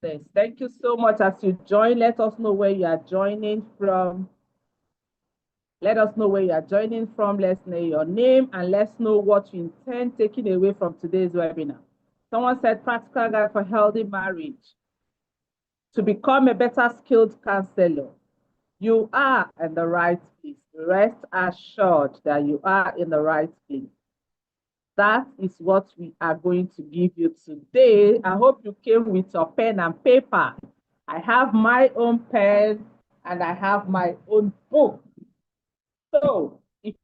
this. Thank you so much as you join. Let us know where you are joining from. Let us know where you are joining from. Let's know your name and let's know what you intend taking away from today's webinar. Someone said practical guide for healthy marriage. To become a better skilled counselor, you are in the right place. Rest assured that you are in the right place. That is what we are going to give you today. I hope you came with your pen and paper. I have my own pen and I have my own book. So if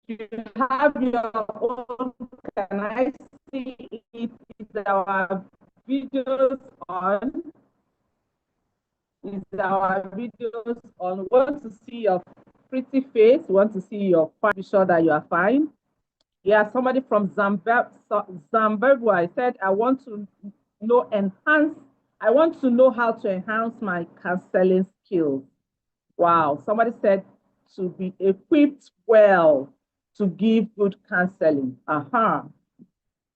you have your own, can I see it? Is our videos on? Is our videos on? We want to see your pretty face. We want to see your fine. Be sure that you are fine. Yeah, somebody from Zimbabwe. I said, I want to know how to enhance my counseling skills. Wow. Somebody said to be equipped well to give good counseling. I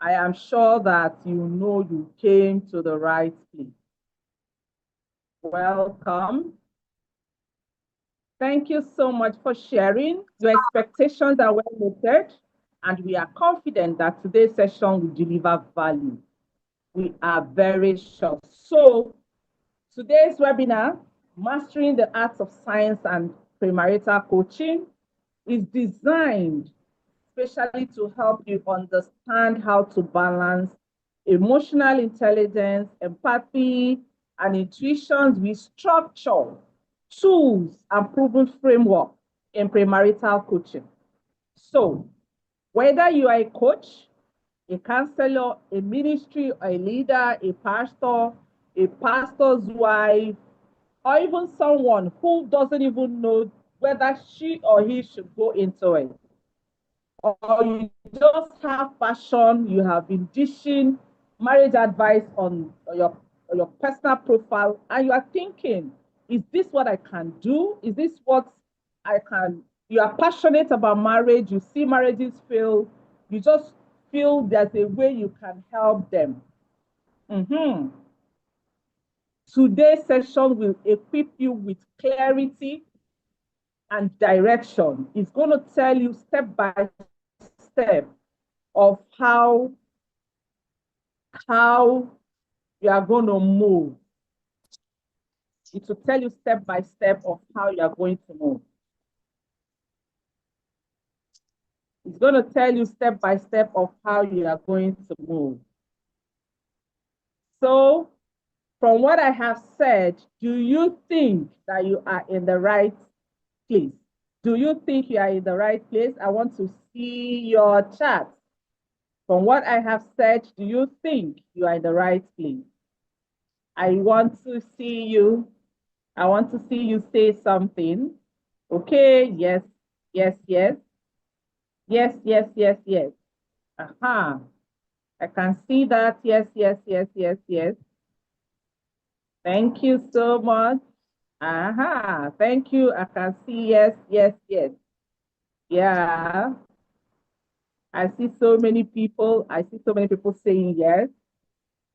am sure that you came to the right place. Welcome. Thank you so much for sharing. Your expectations are well noted, and we are confident that today's session will deliver value. We are very sure. So today's webinar, Mastering the Arts of Science and Premarital Coaching, is designed especially to help you understand how to balance emotional intelligence, empathy, and intuitions with structure, tools, and proven framework in premarital coaching. So whether you are a coach, a counselor, a ministry, a leader, a pastor's wife, or even someone who doesn't even know whether she or he should go into it, or you just have passion, you have been dishing marriage advice on your personal profile, and you are thinking, is this what I can do? Is this what I can? You are passionate about marriage, you see marriages fail, you just feel there's a way you can help them. Today's session will equip you with clarity and direction. It's going to tell you step by step of how you are going to move. It will tell you step by step of how you are going to move. It's going to tell you step by step of how you are going to move. So, from what I have said, do you think that you are in the right place? Do you think you are in the right place? I want to see your chat. From what I have said, do you think you are in the right place? I want to see you. I want to see you say something. Okay, yes, yes, yes. Yes, yes, yes, yes. I can see that. Yes, yes, yes, yes, yes. Thank you so much. Thank you. I can see yes, yes, yes. Yeah. I see so many people. I see so many people saying yes.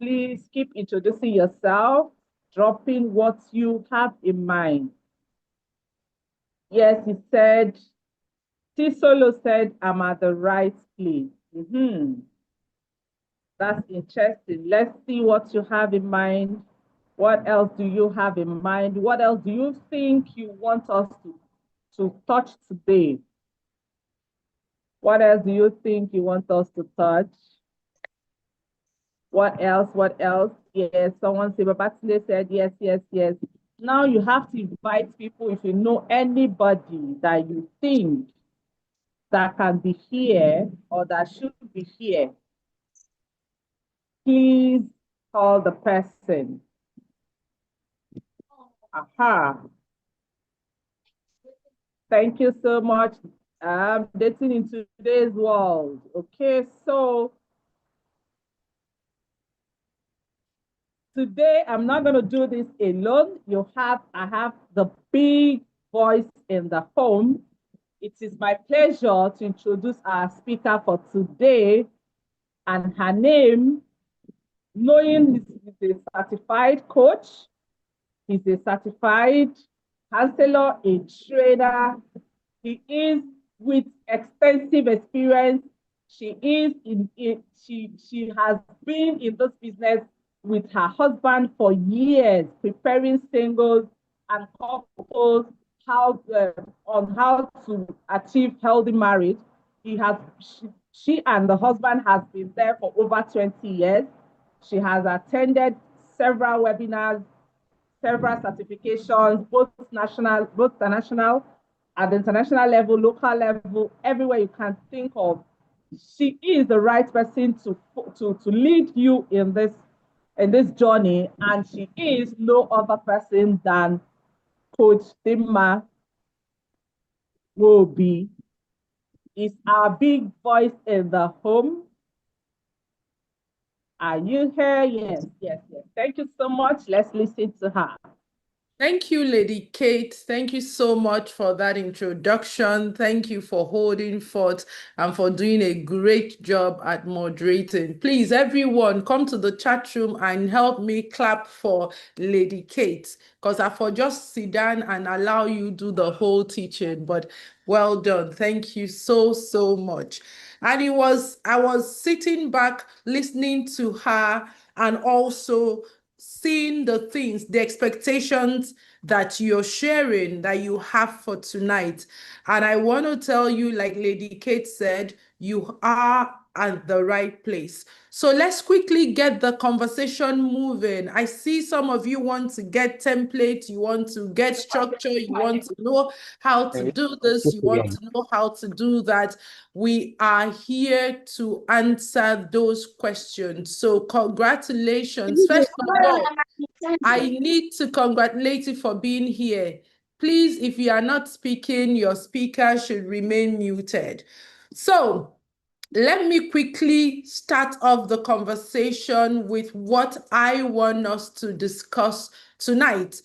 Please keep introducing yourself, dropping what you have in mind. Yes, he said, Tisolo said, I'm at the right place. That's interesting. Let's see what you have in mind. What else do you have in mind? What else do you think you want us to touch today? What else do you think you want us to touch? What else? What else? Yes, someone said, Babatunde said, yes, yes, yes. Now you have to invite people. If you know anybody that you think that can be here or that should be here, please call the person. Thank you so much. Dating in today's world. Okay, so today I'm not going to do this alone. I have the big voice in the home. It is my pleasure to introduce our speaker for today, and her name knowing he's a certified coach, he's a certified counselor, a trainer. He is with extensive experience. She has been in this business with her husband for years, preparing singles and couples on how to achieve healthy marriage. He has she and the husband has been there for over 20 years. She has attended several webinars, several certifications, both national, at the international level, local level, everywhere you can think of. She is the right person to lead you in this journey, and she is no other person than Coach Dimma Wobi. Is our big voice in the home. Are you here? Yes, yes, yes. Thank you so much. Let's listen to her. Thank you, Lady Kate. Thank you so much for that introduction. Thank you for holding forth and for doing a great job at moderating. Please, everyone, come to the chat room and help me clap for Lady Kate, because I for just sit down and allow you do the whole teaching. But well done. Thank you so, so much. And I was sitting back listening to her and also seeing the things, the expectations that you're sharing, that you have for tonight. And I want to tell you, like Lady Kate said, you are at the right place. So let's quickly get the conversation moving. I see some of you want to get templates, you want to get structure, you want to know how to do this, you want to know how to do that. We are here to answer those questions. So congratulations. First of all, I need to congratulate you for being here. Please, if you are not speaking, your speaker should remain muted. So let me quickly start off the conversation with what I want us to discuss tonight.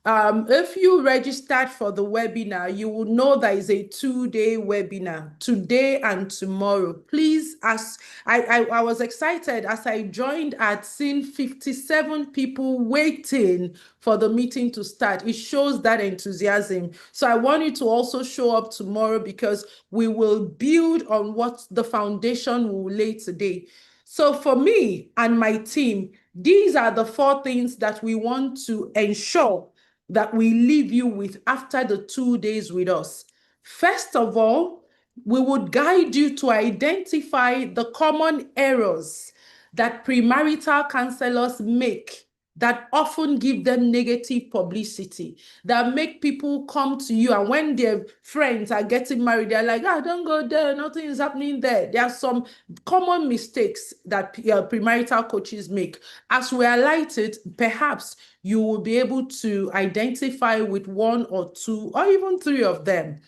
If you registered for the webinar, you will know that is a 2-day webinar, today and tomorrow. Please, as I was excited as I joined, I'd seen 57 people waiting for the meeting to start. It shows that enthusiasm. So I want you to also show up tomorrow, because we will build on what the foundation will lay today. So for me and my team, these are the 4 things that we want to ensure that we leave you with after the 2 days with us. First of all, we would guide you to identify the common errors that premarital counselors make that often give them negative publicity, that make people come to you, and when their friends are getting married, they're like, don't go there, nothing is happening there. There are some common mistakes that premarital coaches make. As we highlight it, perhaps you will be able to identify with 1 or 2 or even 3 of them.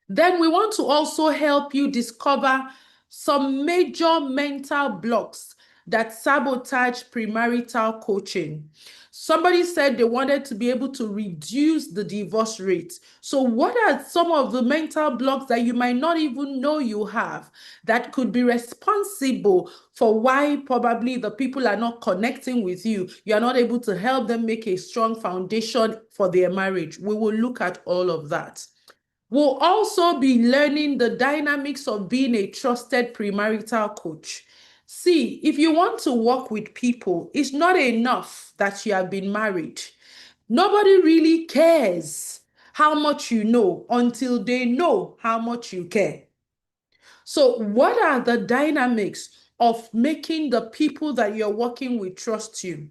Then we want to also help you discover some major mental blocks that sabotage premarital coaching. Somebody said they wanted to be able to reduce the divorce rate. So what are some of the mental blocks that you might not even know you have that could be responsible for why probably the people are not connecting with you? You are not able to help them make a strong foundation for their marriage. We will look at all of that. We'll also be learning the dynamics of being a trusted premarital coach. See, if you want to work with people, it's not enough that you have been married. Nobody really cares how much you know until they know how much you care. So what are the dynamics of making the people that you're working with trust you?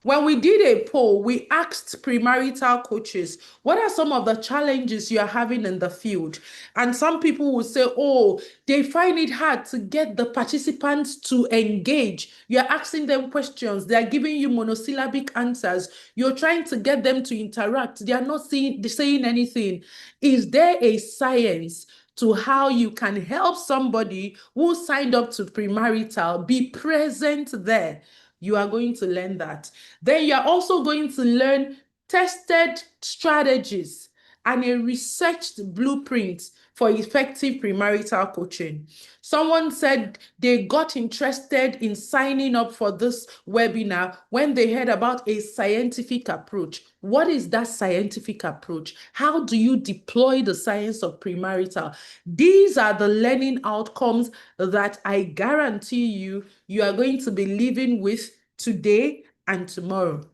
When we did a poll, we asked premarital coaches, what are some of the challenges you are having in the field? And some people will say, oh, they find it hard to get the participants to engage. You're asking them questions. They're giving you monosyllabic answers. You're trying to get them to interact. They are not saying anything. Is there a science to how you can help somebody who signed up to premarital be present there? You are going to learn that. Then you're also going to learn tested strategies and a researched blueprint for effective premarital coaching. Someone said they got interested in signing up for this webinar when they heard about a scientific approach. What is that scientific approach? How do you deploy the science of premarital? These are the learning outcomes that I guarantee you are going to be living with today and tomorrow.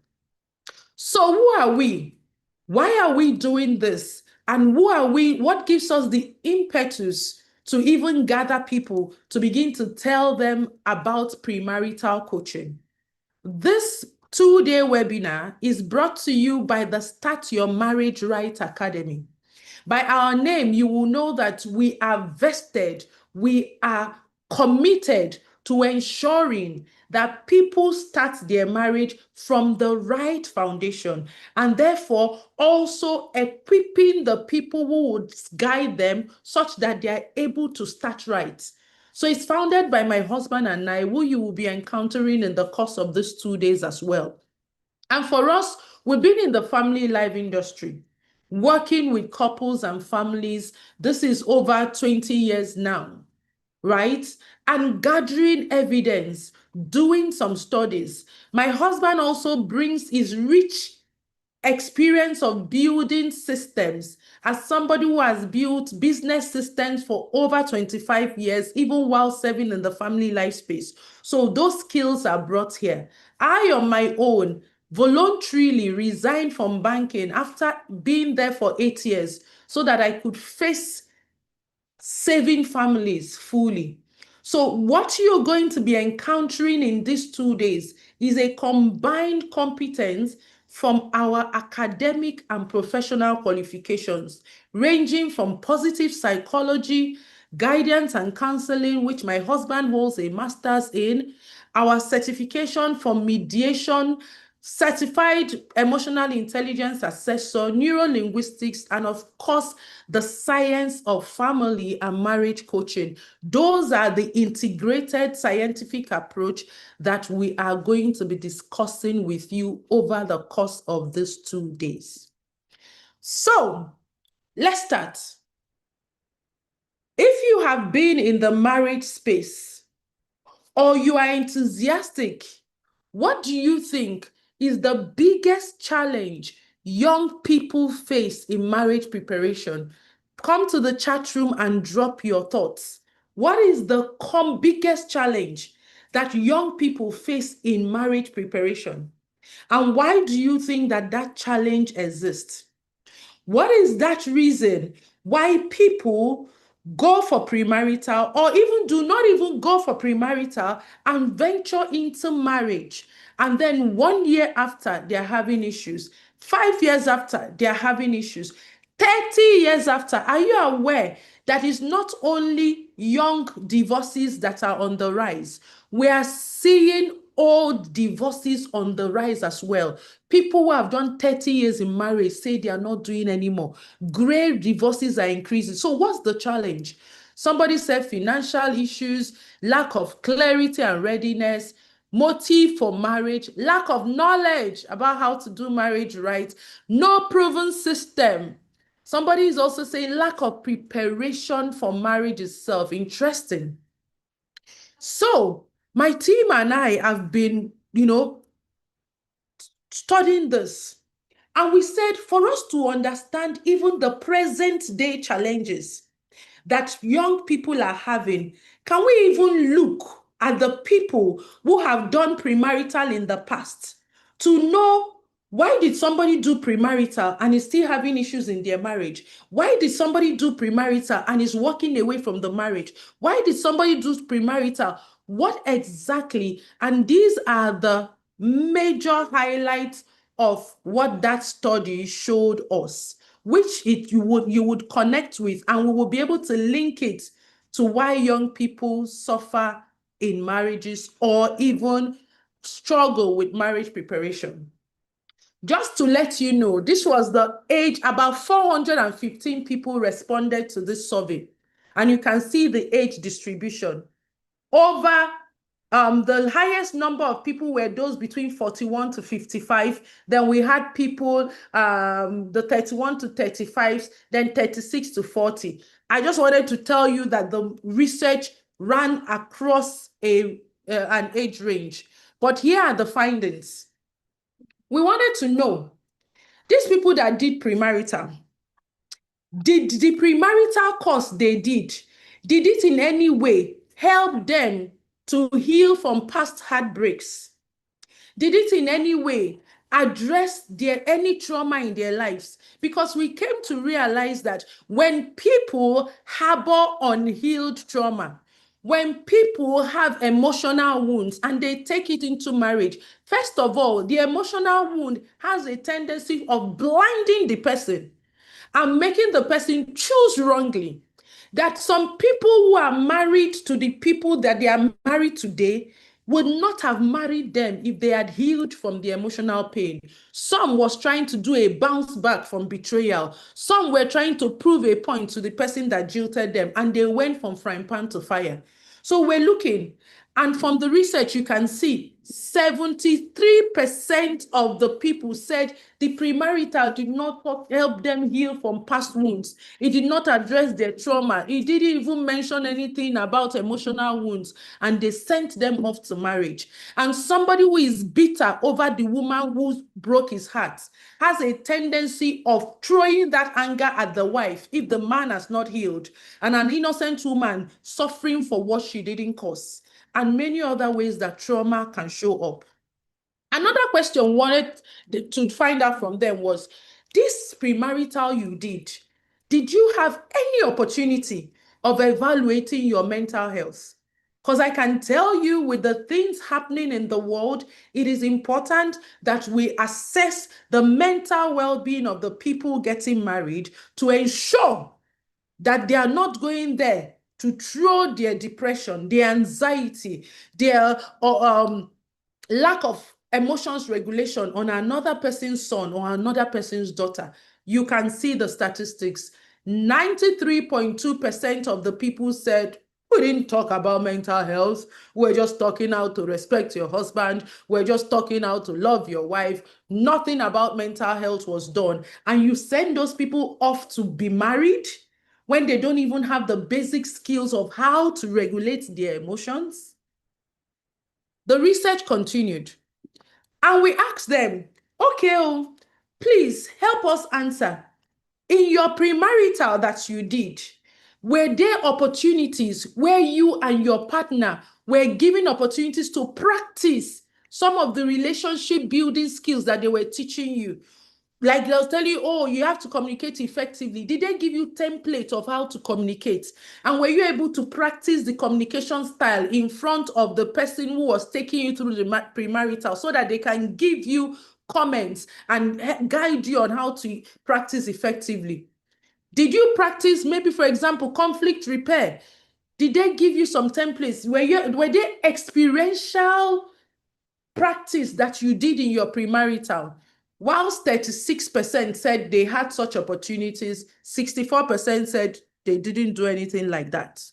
So who are we? Why are we doing this? And who are we? What gives us the impetus to even gather people to begin to tell them about premarital coaching? This 2-day webinar is brought to you by the Start Your Marriage Right Academy. By our name, you will know that we are vested, we are committed to ensuring that people start their marriage from the right foundation, and therefore also equipping the people who would guide them such that they are able to start right. So it's founded by my husband and I, who you will be encountering in the course of these 2 days as well. And for us, we've been in the family life industry, working with couples and families. This is over 20 years now, right? And gathering evidence, doing some studies. My husband also brings his rich experience of building systems as somebody who has built business systems for over 25 years, even while serving in the family life space. So those skills are brought here. I, on my own, voluntarily resigned from banking after being there for 8 years so that I could face saving families fully. So what you're going to be encountering in these 2 days is a combined competence from our academic and professional qualifications, ranging from positive psychology, guidance and counseling, which my husband holds a master's in, our certification for mediation, certified emotional intelligence assessor, neurolinguistics, and of course, the science of family and marriage coaching. Those are the integrated scientific approach that we are going to be discussing with you over the course of these 2 days. So let's start. If you have been in the marriage space or you are enthusiastic, what do you think is the biggest challenge young people face in marriage preparation? Come to the chat room and drop your thoughts. What is the biggest challenge that young people face in marriage preparation? And why do you think that that challenge exists? What is that reason why people go for premarital or even do not even go for premarital and venture into marriage? And then 1 year after, they're having issues. 5 years after, they're having issues. 30 years after, are you aware that it's not only young divorces that are on the rise? We are seeing old divorces on the rise as well. People who have done 30 years in marriage say they are not doing anymore. Gray divorces are increasing. So what's the challenge? Somebody said financial issues, lack of clarity and readiness, motive for marriage, lack of knowledge about how to do marriage right, no proven system. Somebody is also saying lack of preparation for marriage itself. Interesting. So my team and I have been, studying this. And we said for us to understand even the present day challenges that young people are having, can we even look at the people who have done premarital in the past to know why did somebody do premarital and is still having issues in their marriage? Why did somebody do premarital and is walking away from the marriage? Why did somebody do premarital? What exactly? And these are the major highlights of what that study showed us, which you would connect with, and we will be able to link it to why young people suffer in marriages or even struggle with marriage preparation. Just to let you know, this was the age, about 415 people responded to this survey. And you can see the age distribution. Over the highest number of people were those between 41 to 55. Then we had people, the 31 to 35, then 36 to 40. I just wanted to tell you that the research ran across an age range. But here are the findings. We wanted to know, these people that did premarital, did the premarital course they did it in any way help them to heal from past heartbreaks? Did it in any way address any trauma in their lives? Because we came to realize that when people harbor unhealed trauma, when people have emotional wounds and they take it into marriage, first of all, the emotional wound has a tendency of blinding the person and making the person choose wrongly. That some people who are married to the people that they are married today would not have married them if they had healed from the emotional pain. Some was trying to do a bounce back from betrayal. Some were trying to prove a point to the person that jilted them, and they went from frying pan to fire. So we're looking, and from the research, you can see 73% of the people said the premarital did not help them heal from past wounds. It did not address their trauma. It didn't even mention anything about emotional wounds, and they sent them off to marriage. And somebody who is bitter over the woman who broke his heart has a tendency of throwing that anger at the wife if the man has not healed, and an innocent woman suffering for what she didn't cause, and many other ways that trauma can show up. Another question wanted to find out from them was, this premarital you did you have any opportunity of evaluating your mental health? Because I can tell you, with the things happening in the world, it is important that we assess the mental well-being of the people getting married to ensure that they are not going there to throw their depression, their anxiety, their lack of emotions regulation on another person's son or another person's daughter. You can see the statistics. 93.2% of the people said, we didn't talk about mental health. We're just talking how to respect your husband. We're just talking how to love your wife. Nothing about mental health was done. And you send those people off to be married when they don't even have the basic skills of how to regulate their emotions? The research continued, and we asked them, okay, please help us answer. In your premarital that you did, were there opportunities where you and your partner were given opportunities to practice some of the relationship building skills that they were teaching you? Like they'll tell you, oh, you have to communicate effectively. Did they give you templates of how to communicate? And were you able to practice the communication style in front of the person who was taking you through the premarital so that they can give you comments and guide you on how to practice effectively? Did you practice, maybe, for example, conflict repair? Did they give you some templates? Were they experiential practice that you did in your premarital? Whilst 36% said they had such opportunities, 64% said they didn't do anything like that.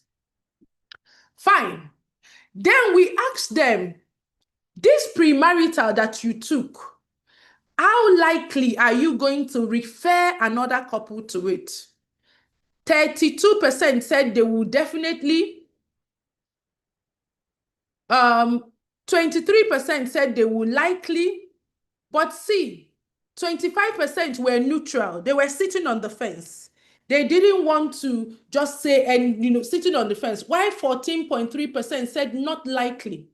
Fine. Then we asked them, this premarital that you took, how likely are you going to refer another couple to it? 32% said they will definitely. 23% said they will likely. But see, 25% were neutral. They were sitting on the fence. They didn't want to just say, and sitting on the fence. Why 14.3% said not likely?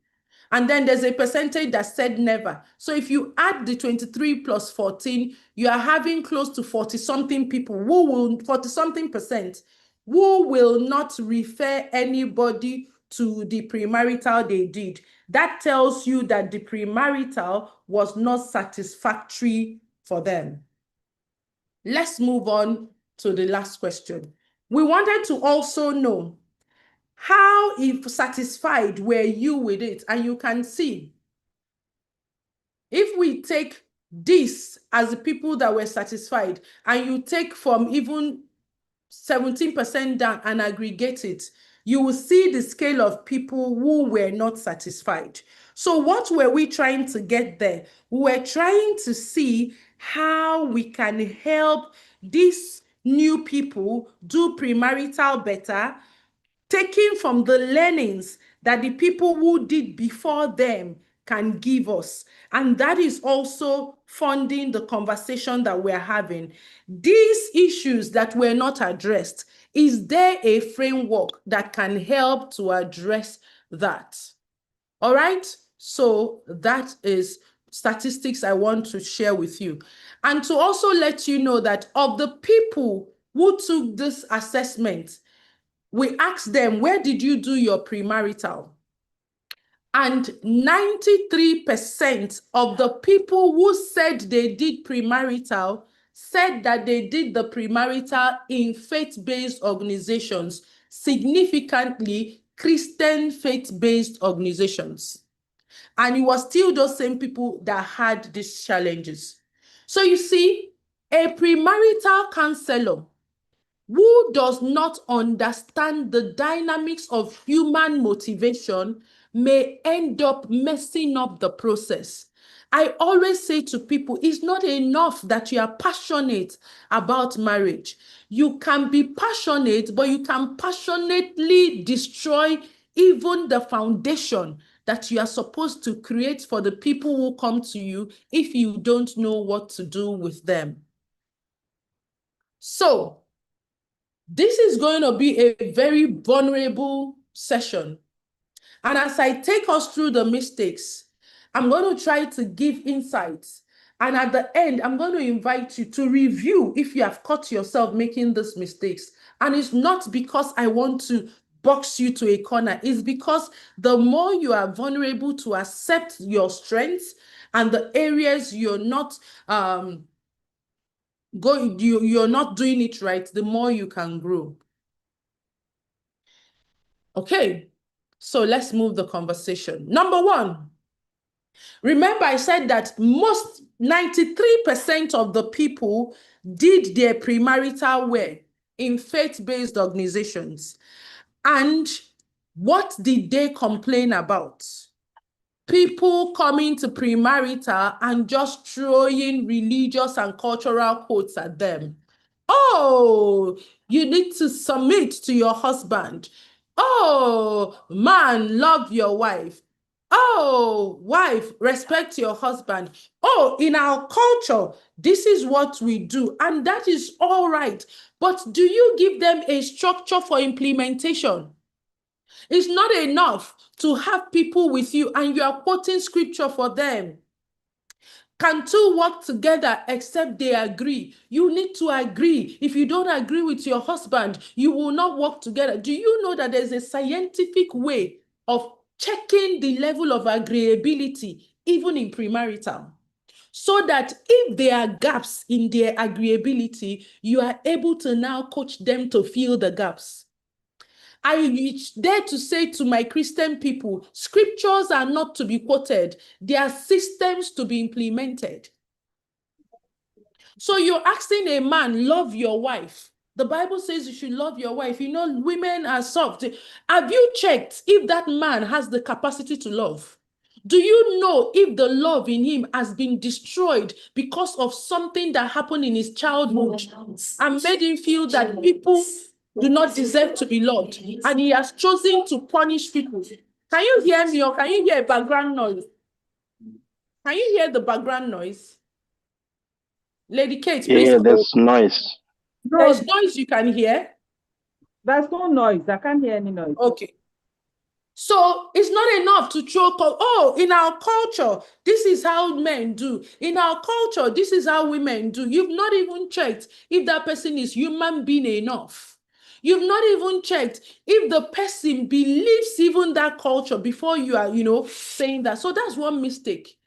And then there's a percentage that said never. So if you add the 23 plus 14, you are having close to 40-something people 40-something percent who will not refer anybody to the premarital they did. That tells you that the premarital was not satisfactory for them. Let's move on to the last question. We wanted to also know, how satisfied were you with it? And you can see, if we take this as the people that were satisfied, and you take from even 17% down and aggregate it, you will see the scale of people who were not satisfied. So what were we trying to get there? We were trying to see how we can help these new people do premarital better, taking from the learnings that the people who did before them can give us. And that is also funding the conversation that we're having. These issues that were not addressed, is there a framework that can help to address that? All right, so that is statistics I want to share with you. And to also let you know that of the people who took this assessment, we asked them, where did you do your premarital? And 93% of the people who said they did premarital said that they did the premarital in faith-based organizations, significantly Christian faith-based organizations. And it was still those same people that had these challenges. So you see, a premarital counselor who does not understand the dynamics of human motivation may end up messing up the process. I always say to people, it's not enough that you are passionate about marriage. You can be passionate, but you can passionately destroy even the foundation that you are supposed to create for the people who come to you if you don't know what to do with them. So, this is going to be a very vulnerable session. And as I take us through the mistakes, I'm going to try to give insights. And at the end, I'm going to invite you to review if you have caught yourself making these mistakes. And it's not because I want to box you to a corner. It's because the more you are vulnerable to accept your strengths and the areas you're not you're not doing it right, the more you can grow. Okay, so let's move the conversation. Number one, remember I said that 93% of the people did their premarital well in faith-based organizations. And what did they complain about? People coming to premarital and just throwing religious and cultural quotes at them. Oh, you need to submit to your husband. Oh, man, love your wife. Oh, wife, respect your husband. Oh, in our culture, this is what we do. And that is all right. But do you give them a structure for implementation? It's not enough to have people with you and you are quoting scripture for them. Can two work together except they agree? You need to agree. If you don't agree with your husband, you will not work together. Do you know that there's a scientific way of checking the level of agreeability, even in premarital? So that if there are gaps in their agreeability, you are able to now coach them to fill the gaps. I dare to say to my Christian people, scriptures are not to be quoted. They are systems to be implemented. So you're asking a man, love your wife. The Bible says you should love your wife. You know, women are soft. Have you checked if that man has the capacity to love? Do you know if the love in him has been destroyed because of something that happened in his childhood and made him feel that people do not deserve to be loved, and he has chosen to punish people? Can you hear me, or can you hear background noise? Can you hear the background noise? Lady Kate, please. Yeah, there's noise. There's noise you can hear? There's no noise. I can't hear any noise. Okay. So it's not enough to throw, oh, in our culture, this is how men do. In our culture, this is how women do. You've not even checked if that person is human being enough. You've not even checked if the person believes even that culture before you are, saying that. So that's one mistake.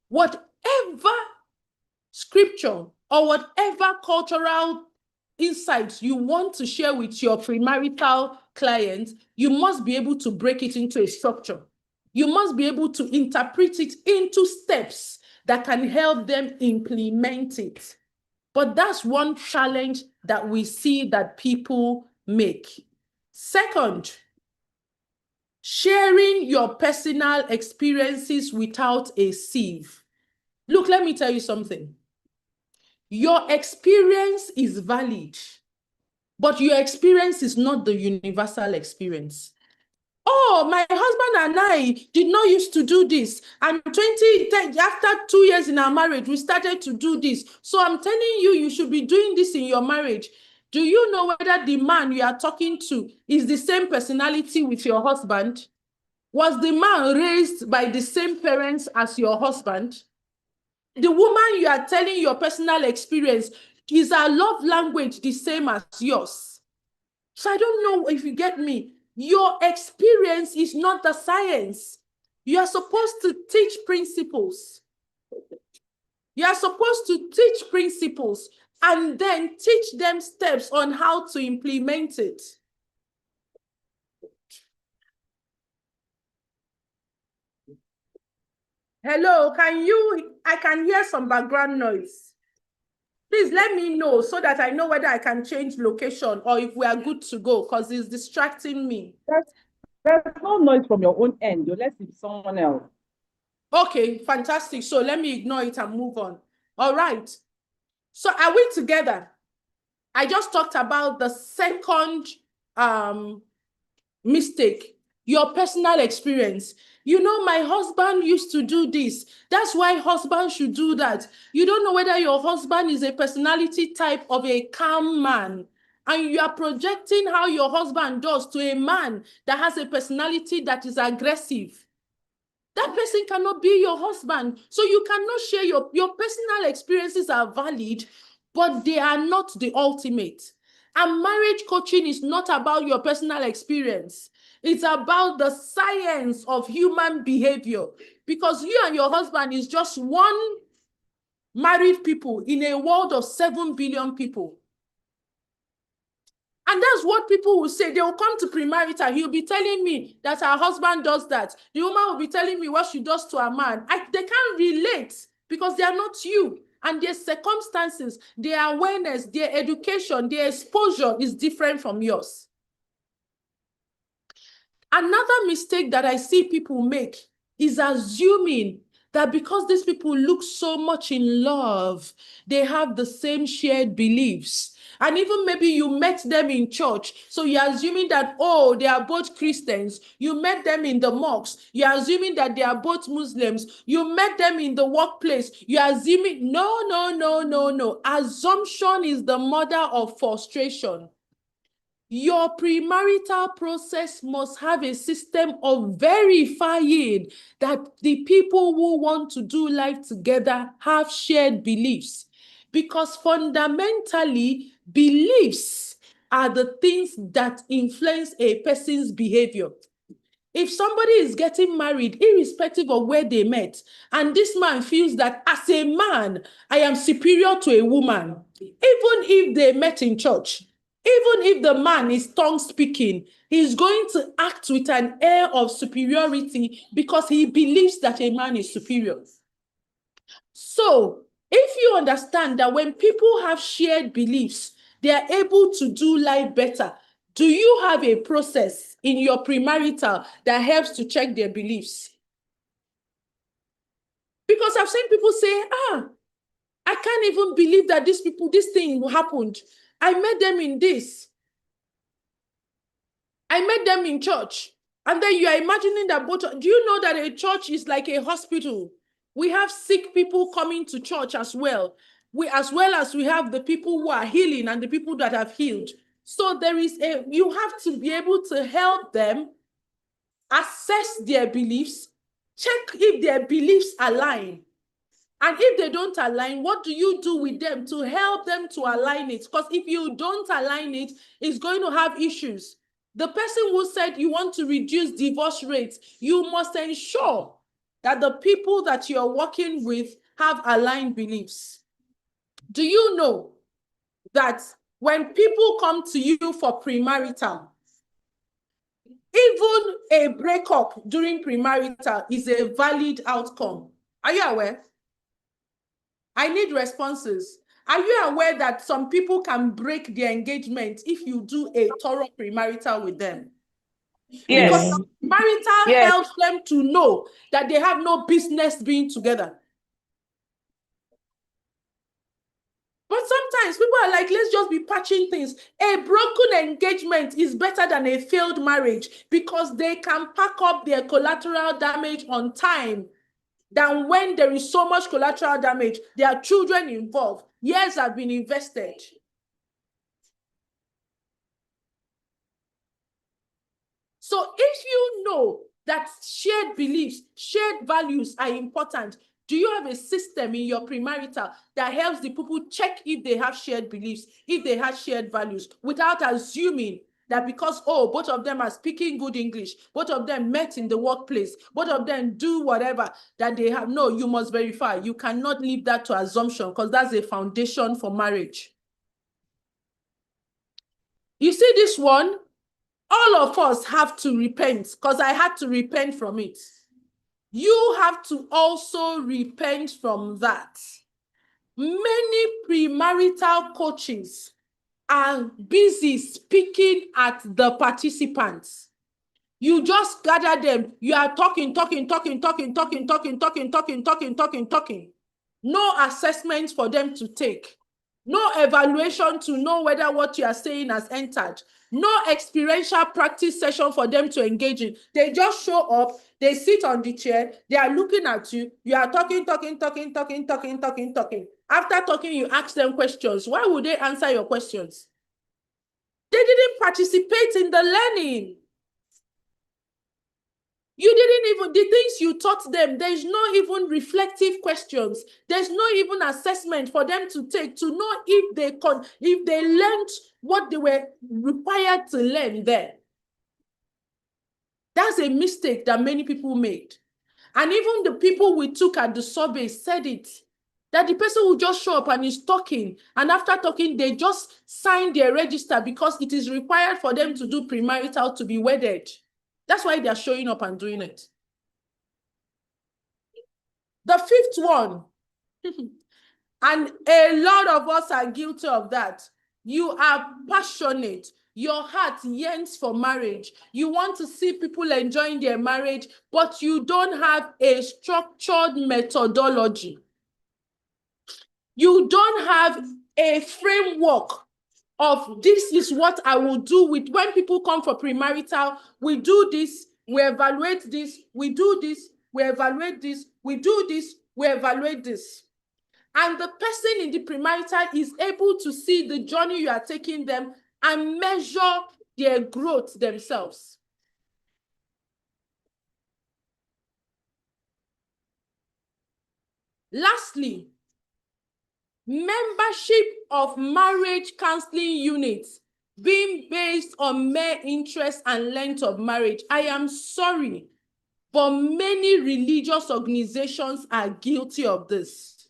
Whatever scripture or whatever cultural insights you want to share with your premarital client, you must be able to break it into a structure. You must be able to interpret it into steps that can help them implement it. But that's one challenge that we see that people make. Second, sharing your personal experiences without a sieve. Look, let me tell you something. Your experience is valid. but your experience is not the universal experience. Oh, my husband and I did not used to do this. I'm 20, after 2 years in our marriage, we started to do this. So I'm telling you, you should be doing this in your marriage. Do you know whether the man you are talking to is the same personality with your husband? Was the man raised by the same parents as your husband? The woman you are telling your personal experience, is her love language the same as yours? So I don't know if you get me. Your experience is not the science. You are supposed to teach principles. You are supposed to teach principles and then teach them steps on how to implement it. Hello, I can hear some background noise. Please let me know so that I know whether I can change location or if we are good to go, because it's distracting me. There's no noise from your own end. Let's see someone else. Okay, fantastic. So let me ignore it and move on. All right. So are we together? I just talked about the second mistake, your personal experience. You know, my husband used to do this. That's why husband should do that. You don't know whether your husband is a personality type of a calm man, and you are projecting how your husband does to a man that has a personality that is aggressive. That person cannot be your husband. So you cannot share your personal experiences are valid, but they are not the ultimate. And marriage coaching is not about your personal experience. It's about the science of human behavior. Because you and your husband is just one married people in a world of 7 billion people. And that's what people will say. They will come to Premarital. He'll be telling me that her husband does that. The woman will be telling me what she does to a man. They can't relate because they are not you. And their circumstances, their awareness, their education, their exposure is different from yours. Another mistake that I see people make is assuming that because these people look so much in love, they have the same shared beliefs. And even maybe you met them in church. So you're assuming that, oh, they are both Christians. You met them in the mosque. You're assuming that they are both Muslims. You met them in the workplace. You're assuming, no, no, no, no, no. Assumption is the mother of frustration. Your premarital process must have a system of verifying that the people who want to do life together have shared beliefs. Because fundamentally, beliefs are the things that influence a person's behavior. If somebody is getting married, irrespective of where they met, and this man feels that as a man, I am superior to a woman, even if they met in church, even if the man is tongue speaking, he's going to act with an air of superiority because he believes that a man is superior. So, if you understand that when people have shared beliefs, they are able to do life better, do you have a process in your premarital that helps to check their beliefs? Because I've seen people say, I can't even believe that this thing happened. I met them in this. I met them in church. And then you are imagining that do you know that a church is like a hospital? We have sick people coming to church as well. As well as we have the people who are healing and the people that have healed. So you have to be able to help them assess their beliefs, check if their beliefs align. And if they don't align, what do you do with them to help them to align it? Because if you don't align it, it's going to have issues. The person who said you want to reduce divorce rates, you must ensure that the people that you're working with have aligned beliefs. Do you know that when people come to you for premarital, even a breakup during premarital is a valid outcome? Are you aware? I need responses. Are you aware that some people can break their engagement if you do a thorough premarital with them? Yes. Because premarital helps them to know that they have no business being together. But sometimes people are like, let's just be patching things. A broken engagement is better than a failed marriage because they can pack up their collateral damage on time than when there is so much collateral damage. There are children involved. Years have been invested. So if you know that shared beliefs, shared values are important, do you have a system in your premarital that helps the people check if they have shared beliefs, if they have shared values, without assuming that because, oh, both of them are speaking good English, both of them met in the workplace, both of them do whatever, that they have? No, you must verify. You cannot leave that to assumption because that's a foundation for marriage. You see this one? All of us have to repent because I had to repent from it. You have to also repent from that. Many premarital coaches are busy speaking at the participants. You just gather them. You are talking. No assessment for them to take. No evaluation to know whether what you are saying has entered. No experiential practice session for them to engage in. They just show up, they sit on the chair, they are looking at you, you are talking. After talking, you ask them questions. Why would they answer your questions? They didn't participate in the learning. You didn't even, the things you taught them, there's no even reflective questions. There's no even assessment for them to take to know if they learned what they were required to learn there. That's a mistake that many people made. And even the people we took at the survey said it, that the person will just show up and is talking. And after talking, they just sign their register because it is required for them to do premarital to be wedded. That's why they're showing up and doing it. The fifth one, and a lot of us are guilty of that. You are passionate. Your heart yearns for marriage. You want to see people enjoying their marriage, but you don't have a structured methodology. You don't have a framework of this is what I will do with when people come for premarital. We do this, we evaluate this, we do this, we evaluate this, we do this, we evaluate this. And the person in the premarital is able to see the journey you are taking them and measure their growth themselves. Lastly, membership of marriage counseling units being based on mere interest and length of marriage. I am sorry, but many religious organizations are guilty of this.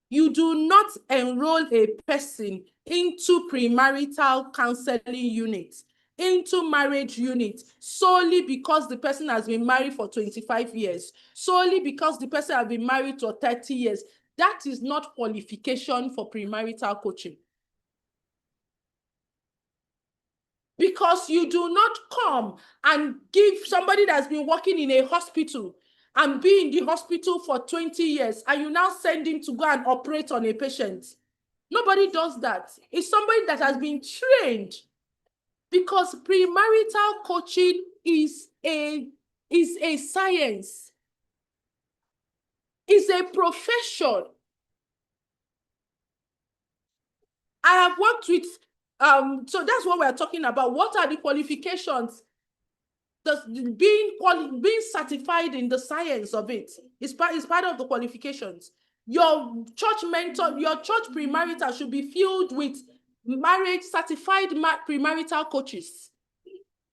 You do not enroll a person into premarital counseling units, into marriage units, solely because the person has been married for 25 years, solely because the person has been married for 30 years. That is not qualification for premarital coaching. Because you do not come and give somebody that's been working in a hospital and be in the hospital for 20 years and you now send him to go and operate on a patient. Nobody does that. It's somebody that has been trained, because premarital coaching is a science. It's a profession. I have worked with, so that's what we're talking about. What are the qualifications? Being certified in the science of it is part of the qualifications. Your church mentor, your church premarital should be filled with marriage certified premarital coaches.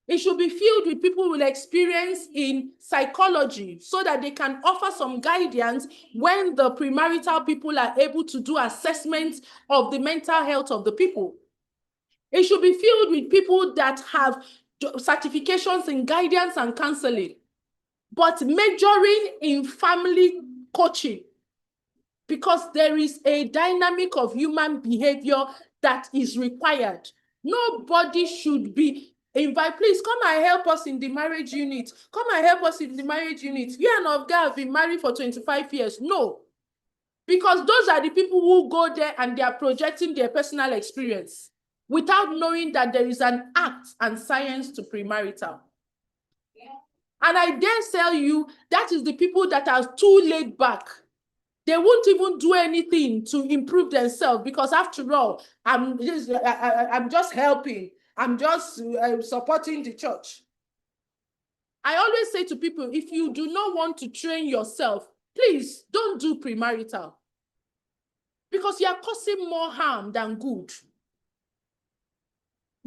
It should be filled with people with experience in psychology so that they can offer some guidance when the premarital people are able to do assessments of the mental health of the people. It should be filled with people that have certifications in guidance and counseling, but majoring in family coaching, because there is a dynamic of human behavior that is required. Nobody should be invite, please come and help us in the marriage unit. Come and help us in the marriage unit. You and Olga have been married for 25 years. No. Because those are the people who go there and they are projecting their personal experience without knowing that there is an art and science to premarital. And I dare tell you, that is the people that are too laid back. They won't even do anything to improve themselves because after all, I'm just helping. I'm just supporting the church. I always say to people, if you do not want to train yourself, please don't do premarital. Because you are causing more harm than good.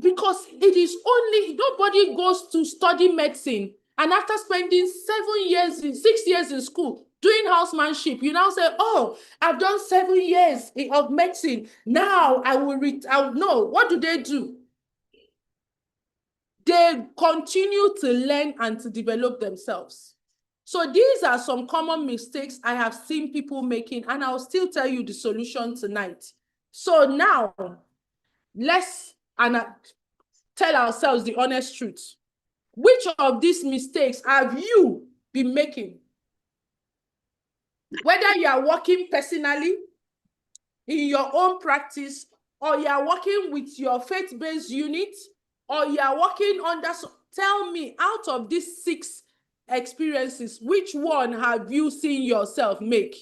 Because it is only, nobody goes to study medicine and after spending 6 years in school doing housemanship, you now say, oh, I've done 7 years of medicine. Now I will no, what do? They continue to learn and to develop themselves. So these are some common mistakes I have seen people making, and I'll still tell you the solution tonight. So now, let's tell ourselves the honest truth. Which of these mistakes have you been making? Whether you are working personally, in your own practice, or you are working with your faith-based unit, or you are working under, tell me, out of these 6 experiences, which one have you seen yourself make?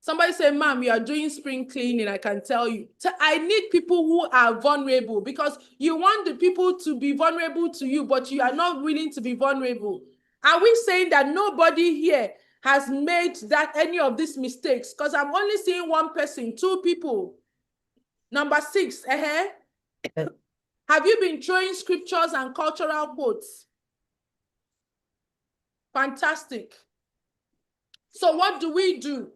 Somebody say, ma'am, you are doing spring cleaning, I can tell you. I need people who are vulnerable, because you want the people to be vulnerable to you, but you are not willing to be vulnerable. Are we saying that nobody here has made any of these mistakes? Because I'm only seeing 1 person, 2 people. Number 6, have you been throwing scriptures and cultural quotes? Fantastic. So what do we do?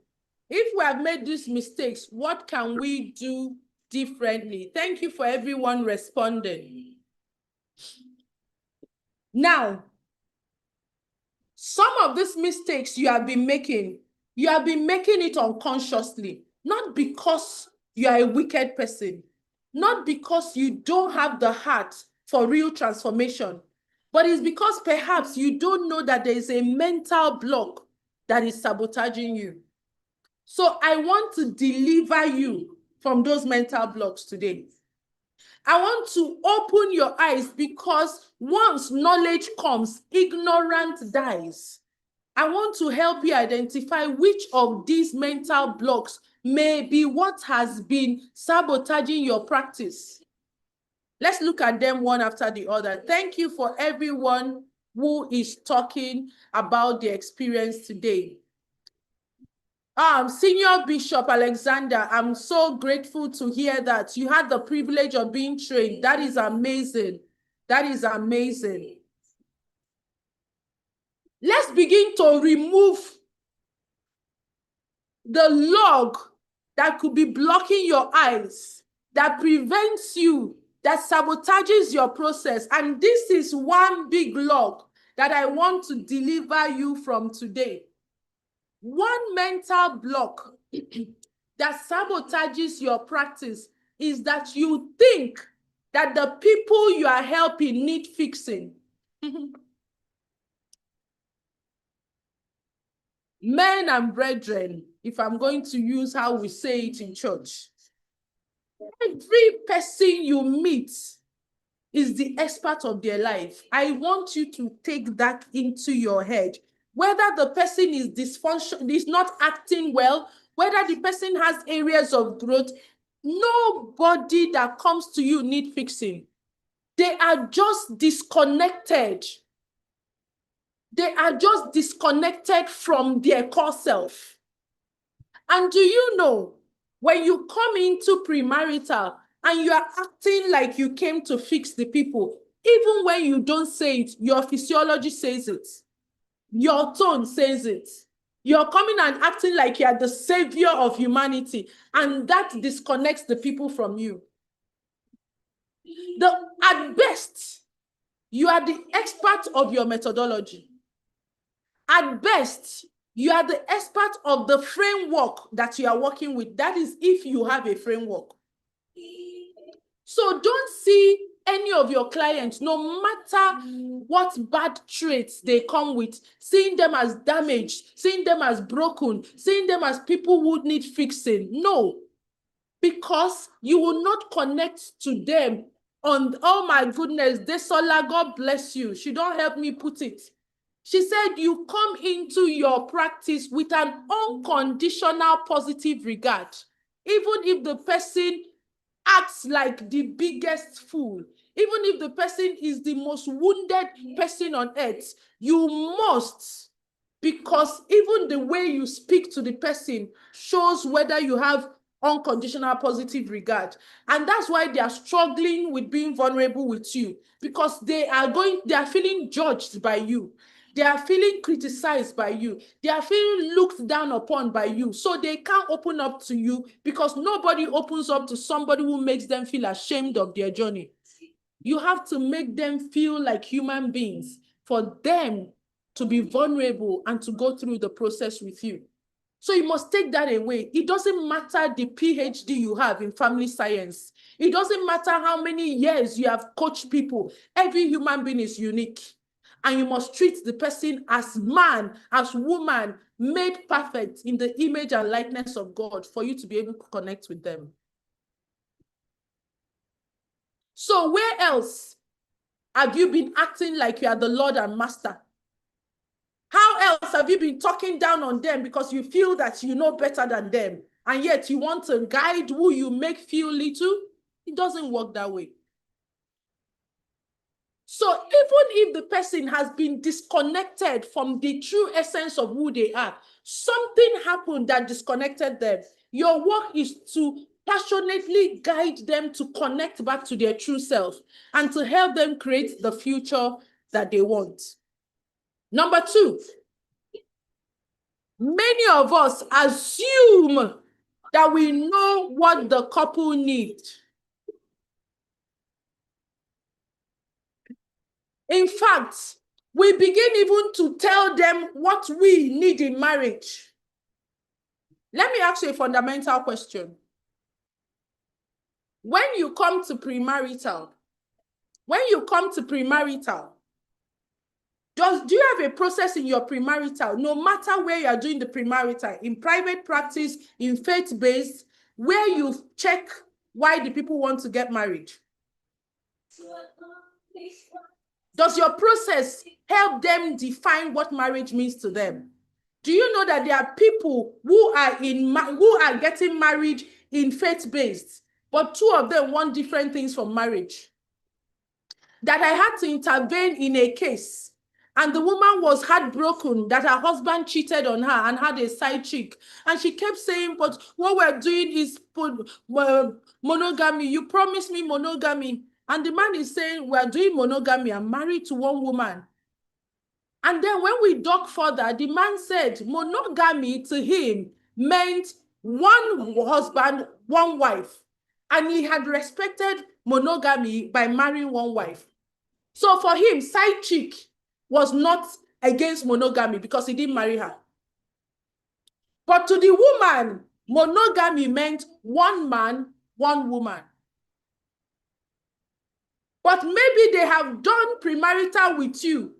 If we have made these mistakes, what can we do differently? Thank you for everyone responding. Now, some of these mistakes you have been making it unconsciously, not because you are a wicked person, not because you don't have the heart for real transformation, but it's because perhaps you don't know that there is a mental block that is sabotaging you. So I want to deliver you from those mental blocks today. I want to open your eyes, because once knowledge comes, ignorance dies. I want to help you identify which of these mental blocks may be what has been sabotaging your practice. Let's look at them one after the other. Thank you for everyone who is talking about the experience today. Senior Bishop Alexander, I'm so grateful to hear that you had the privilege of being trained. That is amazing. That is amazing. Let's begin to remove the log that could be blocking your eyes, that prevents you, that sabotages your process. And this is one big log that I want to deliver you from today. One mental block that sabotages your practice is that you think that the people you are helping need fixing. Men and brethren, if I'm going to use how we say it in church, every person you meet is the expert of their life. I want you to take that into your head. Whether the person is dysfunctional, is not acting well, whether the person has areas of growth, nobody that comes to you need fixing. They are just disconnected. They are just disconnected from their core self. And do you know, when you come into premarital and you are acting like you came to fix the people, even when you don't say it, your physiology says it. Your tone says it. You're coming and acting like you're the savior of humanity, and that disconnects the people from you. At best, you are the expert of your methodology. At best, you are the expert of the framework that you are working with. That is if you have a framework. So don't see any of your clients, no matter what bad traits they come with, seeing them as damaged, seeing them as broken, seeing them as people who need fixing. No, because you will not connect to them on, oh my goodness, Desola, God bless you. She don't help me put it. She said you come into your practice with an unconditional positive regard. Even if the person acts like the biggest fool, even if the person is the most wounded person on earth, you must, because even the way you speak to the person shows whether you have unconditional positive regard. And that's why they are struggling with being vulnerable with you, because they are feeling judged by you. They are feeling criticized by you. They are feeling looked down upon by you. So they can't open up to you, because nobody opens up to somebody who makes them feel ashamed of their journey. You have to make them feel like human beings for them to be vulnerable and to go through the process with you. So you must take that away. It doesn't matter the PhD you have in family science. It doesn't matter how many years you have coached people. Every human being is unique. And you must treat the person as man, as woman, made perfect in the image and likeness of God for you to be able to connect with them. So where else have you been acting like you are the Lord and Master? How else have you been talking down on them because you feel that you know better than them, and yet you want to guide who you make feel little? It doesn't work that way. So even if the person has been disconnected from the true essence of who they are, something happened that disconnected them, your work is to passionately guide them to connect back to their true self and to help them create the future that they want. Number two, many of us assume that we know what the couple needs. In fact, we begin even to tell them what we need in marriage. Let me ask you a fundamental question. When you come to premarital, do you have a process in your premarital, no matter where you are doing the premarital, in private practice, in faith-based, where you check why the people want to get married? Does your process help them define what marriage means to them? Do you know that there are people who are getting married in faith-based, but two of them want different things from marriage? That I had to intervene in a case, and the woman was heartbroken that her husband cheated on her and had a side chick. And she kept saying, but what we're doing is monogamy. You promised me monogamy. And the man is saying, we're doing monogamy. I'm married to one woman. And then when we dug further, the man said monogamy to him meant one husband, one wife. And he had respected monogamy by marrying one wife. So for him, side chick was not against monogamy because he didn't marry her. But to the woman, monogamy meant one man, one woman. But maybe they have done premarital with you,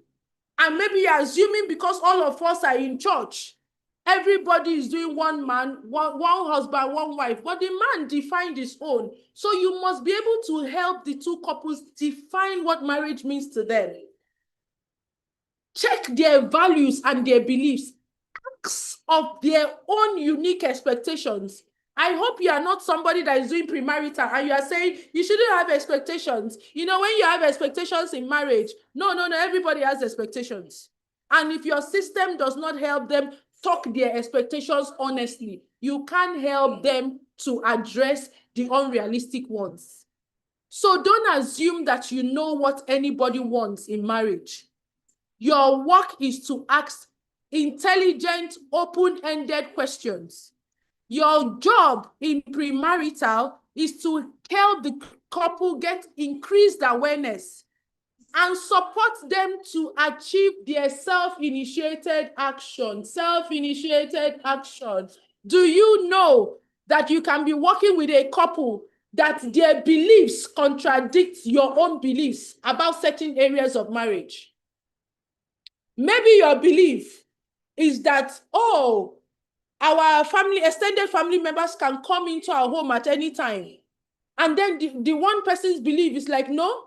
and maybe you're assuming because all of us are in church, everybody is doing one man, one husband, one wife. But the man defined his own. So you must be able to help the two couples define what marriage means to them. Check their values and their beliefs. Ask of their own unique expectations. I hope you are not somebody that is doing premarital and you are saying you shouldn't have expectations. You know, when you have expectations in marriage, no, everybody has expectations. And if your system does not help them talk their expectations honestly, you can't help them to address the unrealistic ones. So don't assume that you know what anybody wants in marriage. Your work is to ask intelligent, open-ended questions. Your job in premarital is to help the couple get increased awareness and support them to achieve their self-initiated action. Self-initiated action. Do you know that you can be working with a couple that their beliefs contradict your own beliefs about certain areas of marriage. Maybe your belief is that, oh, our family, extended family members can come into our home at any time. And then the one person's belief is like, no,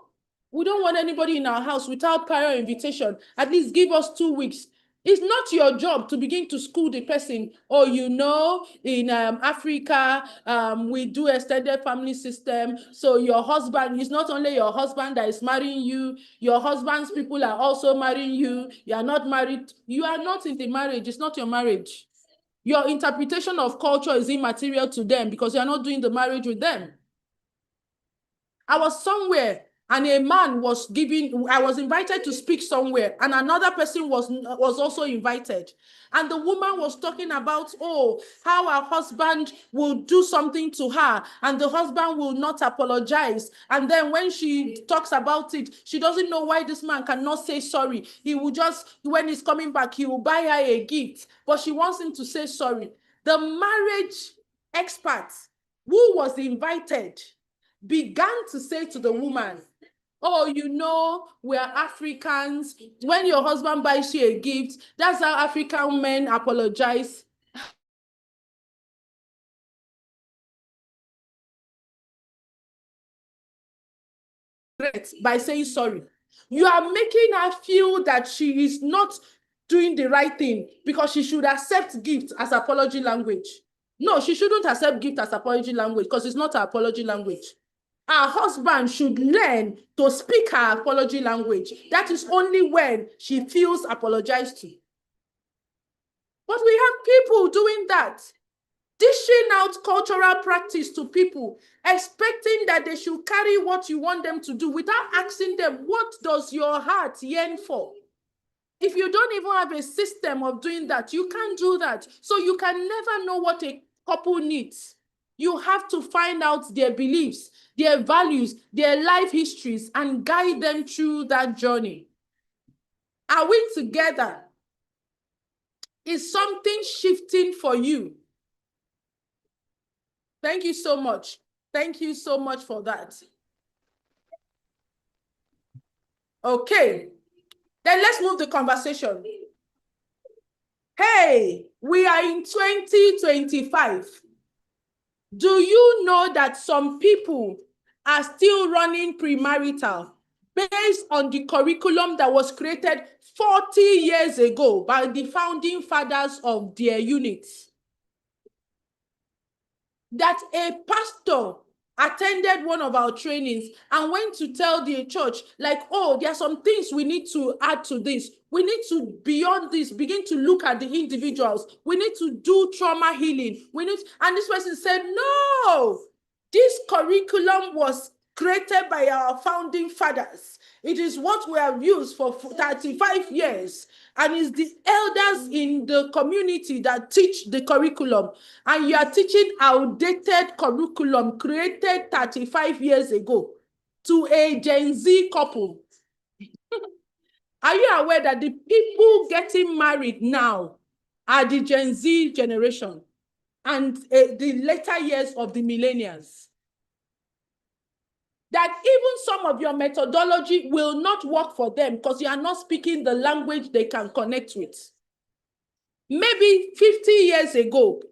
we don't want anybody in our house without prior invitation. At least give us 2 weeks. It's not your job to begin to school the person. Oh, you know, in Africa, we do extended family system. So your husband is not only your husband that is marrying you, your husband's people are also marrying you. You are not married. You are not in the marriage. It's not your marriage. Your interpretation of culture is immaterial to them because you are not doing the marriage with them. I was somewhere and a man was giving, I was invited to speak somewhere, and another person was also invited. And the woman was talking about, oh, how her husband will do something to her and the husband will not apologize. And then when she talks about it, she doesn't know why this man cannot say sorry. He will just, when he's coming back, he will buy her a gift, but she wants him to say sorry. The marriage expert who was invited began to say to the woman, oh, you know, we are Africans. When your husband buys you a gift, that's how African men apologize. By saying sorry. You are making her feel that she is not doing the right thing because she should accept gift as apology language. No, she shouldn't accept gift as apology language because it's not her apology language. Our husband should learn to speak her apology language. That is only when she feels apologized to. But we have people doing that, dishing out cultural practice to people, expecting that they should carry what you want them to do without asking them, what does your heart yearn for? If you don't even have a system of doing that, you can't do that. So you can never know what a couple needs. You have to find out their beliefs, their values, their life histories, and guide them through that journey. Are we together? Is something shifting for you? Thank you so much. Thank you so much for that. Okay, then let's move the conversation. Hey, we are in 2025. Do you know that some people are still running premarital based on the curriculum that was created 40 years ago by the founding fathers of their units? That a pastor attended one of our trainings and went to tell the church, like, oh, there are some things we need to add to this. We need to, beyond this, begin to look at the individuals. We need to do trauma healing. And this person said, no, this curriculum was created by our founding fathers. It is what we have used for 35 years. And it's the elders in the community that teach the curriculum. And you are teaching outdated curriculum created 35 years ago to a Gen Z couple. Are you aware that the people getting married now are the Gen Z generation and the later years of the millennials? That even some of your methodology will not work for them because you are not speaking the language they can connect with. Maybe 50 years ago,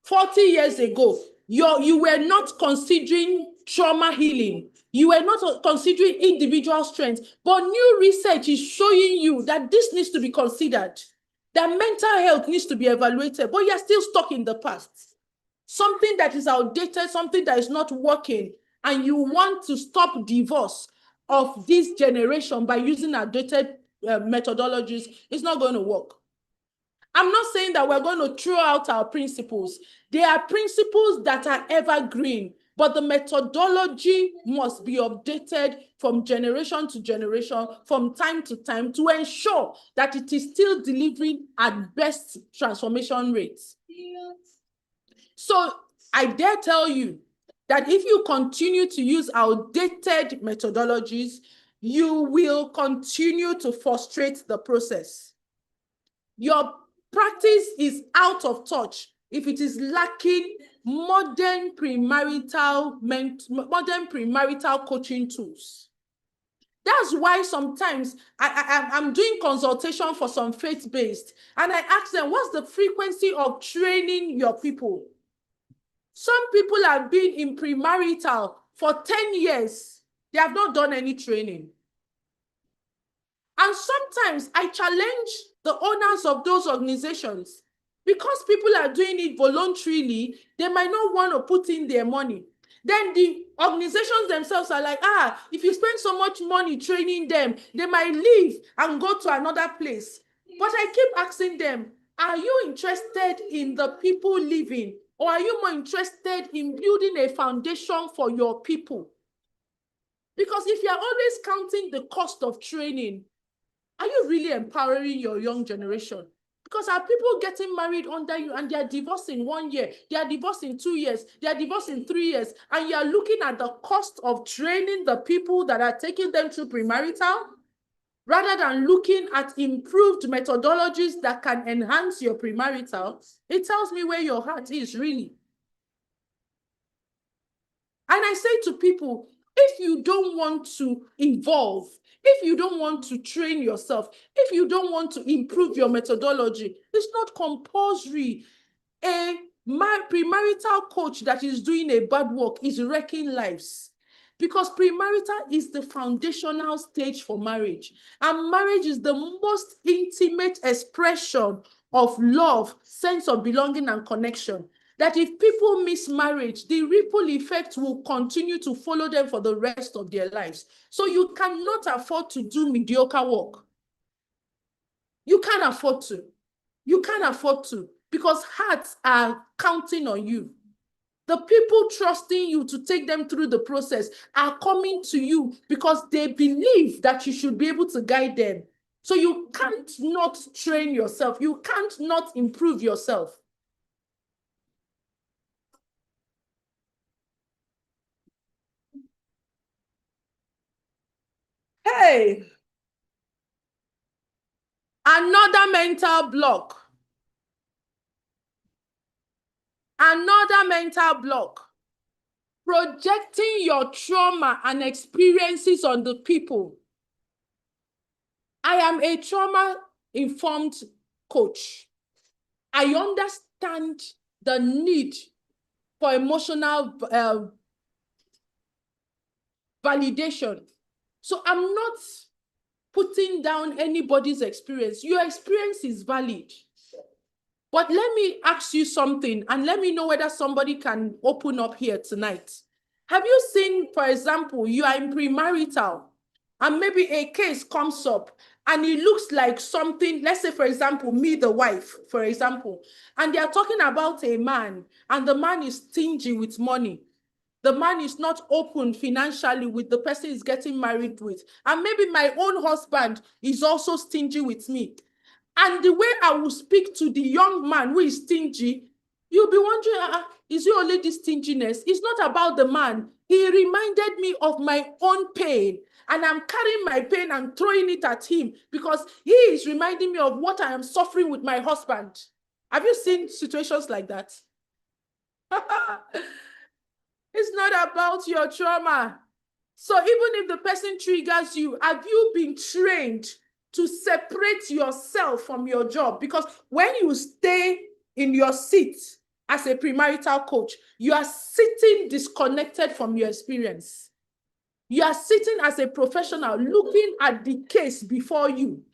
40 years ago, you were not considering trauma healing. You were not considering individual strength. But new research is showing you that this needs to be considered, that mental health needs to be evaluated, but you're still stuck in the past. Something that is outdated, something that is not working, and you want to stop divorce of this generation by using outdated methodologies, it's not going to work. I'm not saying that we're going to throw out our principles. There are principles that are evergreen, but the methodology must be updated from generation to generation, from time to time, to ensure that it is still delivering at best transformation rates. So I dare tell you that if you continue to use outdated methodologies, you will continue to frustrate the process. Your practice is out of touch if it is lacking modern premarital coaching tools. That's why sometimes I'm doing consultation for some faith-based, and I ask them, what's the frequency of training your people? Some people have been in premarital for 10 years. They have not done any training. And sometimes I challenge the owners of those organizations, because people are doing it voluntarily, they might not want to put in their money. Then the organizations themselves are like, if you spend so much money training them, they might leave and go to another place. But I keep asking them, are you interested in the people living, or are you more interested in building a foundation for your people? Because if you're always counting the cost of training, are you really empowering your young generation? Because are people getting married under you and they are divorcing 1 year, they are divorcing 2 years, they are divorcing 3 years, and you are looking at the cost of training the people that are taking them through premarital, rather than looking at improved methodologies that can enhance your premarital? It tells me where your heart is really. And I say to people, if you don't want to evolve, if you don't want to train yourself, if you don't want to improve your methodology, it's not compulsory. A premarital coach that is doing a bad work is wrecking lives. Because premarital is the foundational stage for marriage. And marriage is the most intimate expression of love, sense of belonging, and connection. That if people miss marriage, the ripple effect will continue to follow them for the rest of their lives. So you cannot afford to do mediocre work. You can't afford to. You can't afford to, because hearts are counting on you. The people trusting you to take them through the process are coming to you because they believe that you should be able to guide them. So you can't not train yourself. You can't not improve yourself. Hey, another mental block. Another mental block. Projecting your trauma and experiences on the people. I am a trauma-informed coach. I understand the need for emotional validation. So I'm not putting down anybody's experience. Your experience is valid. But let me ask you something, and let me know whether somebody can open up here tonight. Have you seen, for example, you are in premarital, and maybe a case comes up, and it looks like something, let's say, for example, me, the wife, for example, and they are talking about a man, and the man is stingy with money. The man is not open financially with the person he's getting married with. And maybe my own husband is also stingy with me. And the way I will speak to the young man who is stingy, you'll be wondering, is it only this stinginess? It's not about the man. He reminded me of my own pain. And I'm carrying my pain and throwing it at him because he is reminding me of what I am suffering with my husband. Have you seen situations like that? It's not about your trauma. So even if the person triggers you, have you been trained to separate yourself from your job? Because when you stay in your seat as a premarital coach, you are sitting disconnected from your experience. You are sitting as a professional looking at the case before you.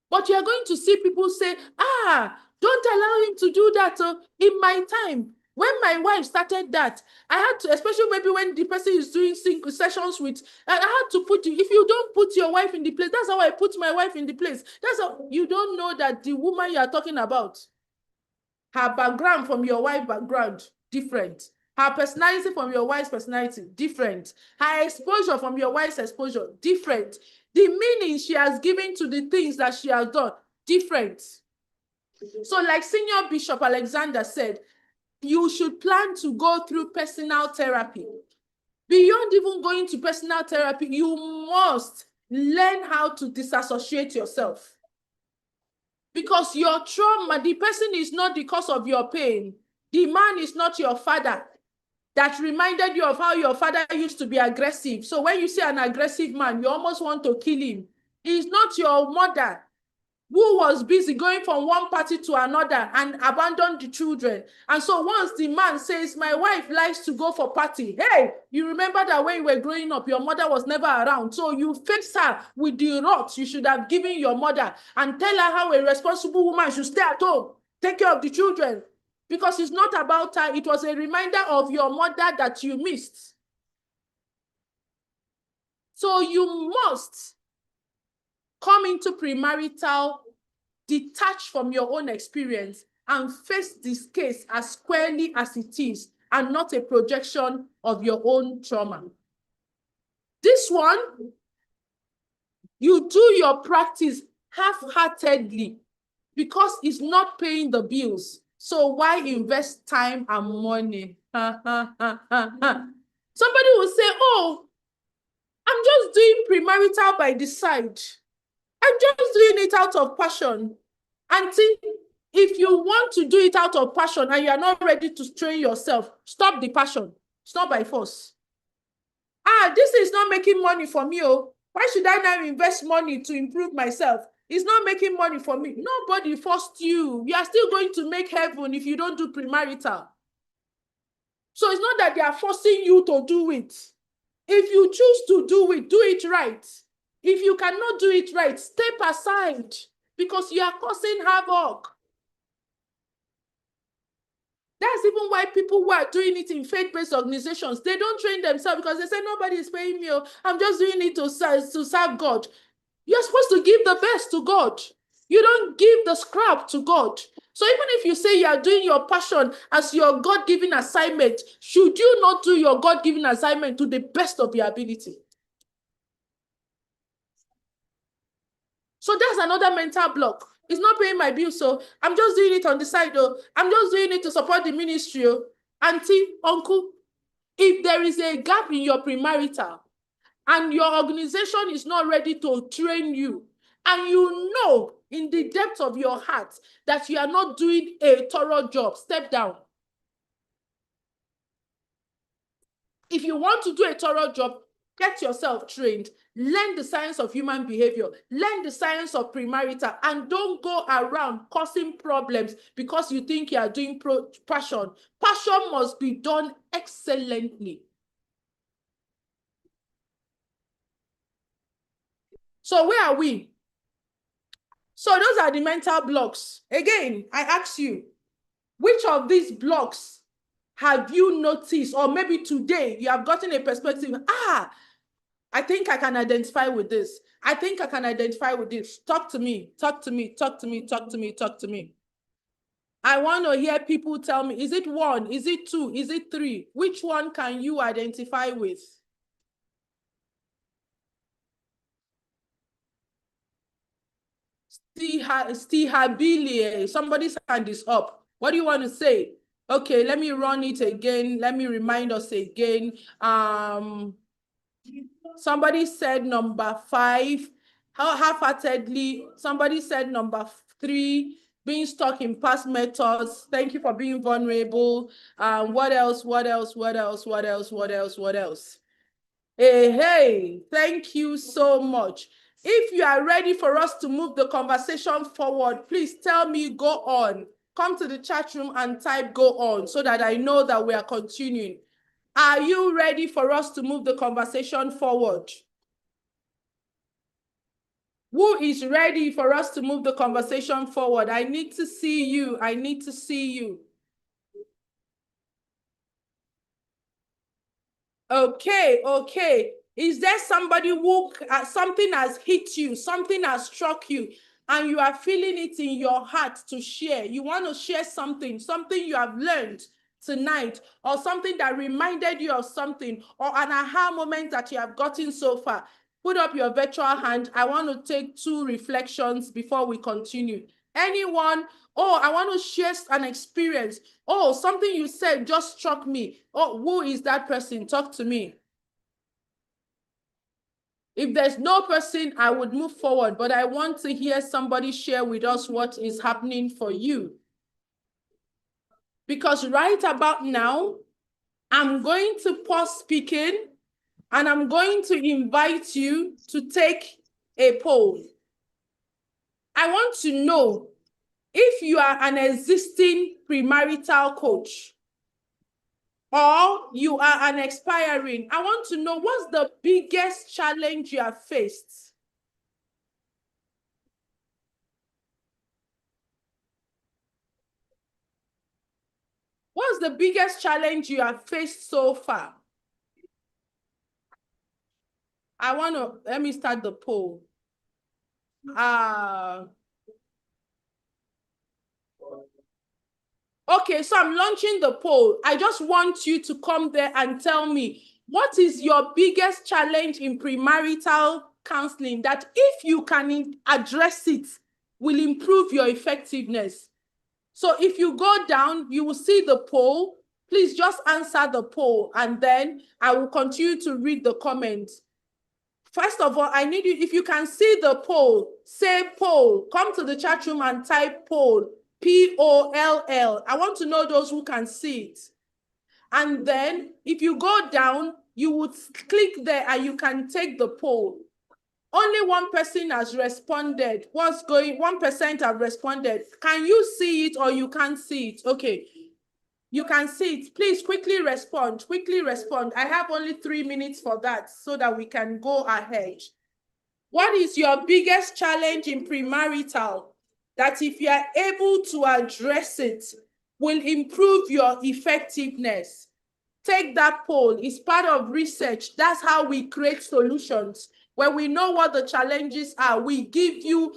But you're going to see people say, don't allow him to do that. In my time, when my wife started that, I had to, especially maybe when the person is doing single sessions with, I had to put you, if you don't put your wife in the place, that's how I put my wife in the place. That's how, you don't know that the woman you are talking about, her background from your wife's background, different. Her personality from your wife's personality, different. Her exposure from your wife's exposure, different. The meaning she has given to the things that she has done, different. So like Senior Bishop Alexander said, you should plan to go through personal therapy. Beyond even going to personal therapy, you must learn how to disassociate yourself. Because your trauma, the person is not the cause of your pain. The man is not your father that reminded you of how your father used to be aggressive. So when you see an aggressive man, you almost want to kill him. He's not your mother who was busy going from one party to another and abandoned the children. And so once the man says, my wife likes to go for party, hey, you remember that when you were growing up, your mother was never around. So you fix her with the rocks you should have given your mother and tell her how a responsible woman should stay at home, take care of the children. Because it's not about her, it was a reminder of your mother that you missed. So you must come into premarital detached from your own experience and face this case as squarely as it is and not a projection of your own trauma. This one, you do your practice half-heartedly because it's not paying the bills. So why invest time and money? Somebody will say, oh, I'm just doing premarital by the side. I'm just doing it out of passion. Auntie, if you want to do it out of passion and you are not ready to train yourself, stop the passion. It's not by force. This is not making money for me. Oh, why should I now invest money to improve myself? It's not making money for me. Nobody forced you. You are still going to make heaven if you don't do premarital. So it's not that they are forcing you to do it. If you choose to do it right. If you cannot do it right, step aside because you are causing havoc. That's even why people who are doing it in faith-based organizations, they don't train themselves because they say, nobody is paying me. I'm just doing it to serve God. You're supposed to give the best to God. You don't give the scrap to God. So even if you say you are doing your passion as your God-given assignment, should you not do your God-given assignment to the best of your ability? So that's another mental block. It's not paying my bills, so I'm just doing it on the side, though. I'm just doing it to support the ministry. Auntie, uncle, if there is a gap in your premarital and your organization is not ready to train you, and you know in the depth of your heart that you are not doing a thorough job, step down. If you want to do a thorough job, get yourself trained. Learn the science of human behavior. Learn the science of premarital. And don't go around causing problems because you think you are doing passion. Passion must be done excellently. So where are we? So those are the mental blocks. Again, I ask you, which of these blocks have you noticed? Or maybe today you have gotten a perspective. I think I can identify with this. I think I can identify with this. Talk to me, talk to me, talk to me, talk to me, talk to me. I want to hear people tell me, is it 1? Is it 2? Is it 3? Which one can you identify with? Stihabilia. Somebody's hand is up. What do you want to say? Okay, let me run it again. Let me remind us again. Somebody said number 5. Half-heartedly. Somebody said number 3. Being stuck in past methods. Thank you for being vulnerable. What else? What else? What else? What else? What else? What else? Hey, thank you so much. If you are ready for us to move the conversation forward, please tell me go on. Come to the chat room and type go on so that I know that we are continuing. Are you ready for us to move the conversation forward? Who is ready for us to move the conversation forward? I need to see you. I need to see you. Okay, okay. Is there somebody who something has hit you, something has struck you, and you are feeling it in your heart to share? You want to share something you have learned tonight, or something that reminded you of something, or an aha moment that you have gotten so far? Put up your virtual hand. I want to take 2 reflections before we continue. Anyone? Oh, I want to share an experience. Oh, something you said just struck me. Oh, who is that person? Talk to me. If there's no person, I would move forward, but I want to hear somebody share with us what is happening for you. because right about now, I'm going to pause speaking and I'm going to invite you to take a poll. I want to know if you are an existing premarital coach or you are an aspiring. I want to know, what's the biggest challenge you have faced? What's the biggest challenge you have faced so far? Let me start the poll. Okay, so I'm launching the poll. I just want you to come there and tell me, what is your biggest challenge in premarital counseling that if you can address it, will improve your effectiveness? So if you go down, you will see the poll. Please just answer the poll and then I will continue to read the comments. First of all, I need you, if you can see the poll, say poll. Come to the chat room and type poll. P-O-L-L. I want to know those who can see it. And then if you go down, you would click there and you can take the poll. Only one person has responded. 1% have responded. Can you see it or you can't see it? Okay. You can see it. Please quickly respond. Quickly respond. I have only 3 minutes for that so that we can go ahead. What is your biggest challenge in premarital that if you are able to address it will improve your effectiveness? Take that poll. It's part of research. That's how we create solutions. When we know what the challenges are, we give you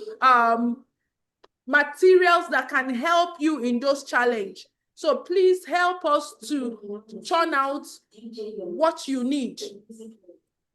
materials that can help you in those challenges. So please help us to churn out what you need.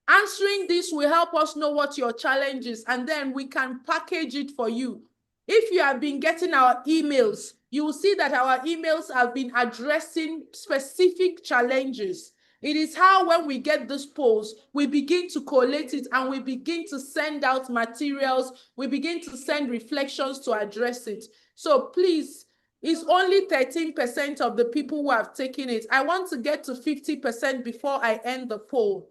Answering this will help us know what your challenge is, and then we can package it for you. If you have been getting our emails, you will see that our emails have been addressing specific challenges. It is how when we get this polls, we begin to collate it and we begin to send out materials. We begin to send reflections to address it. So please, it's only 13% of the people who have taken it. I want to get to 50% before I end the poll.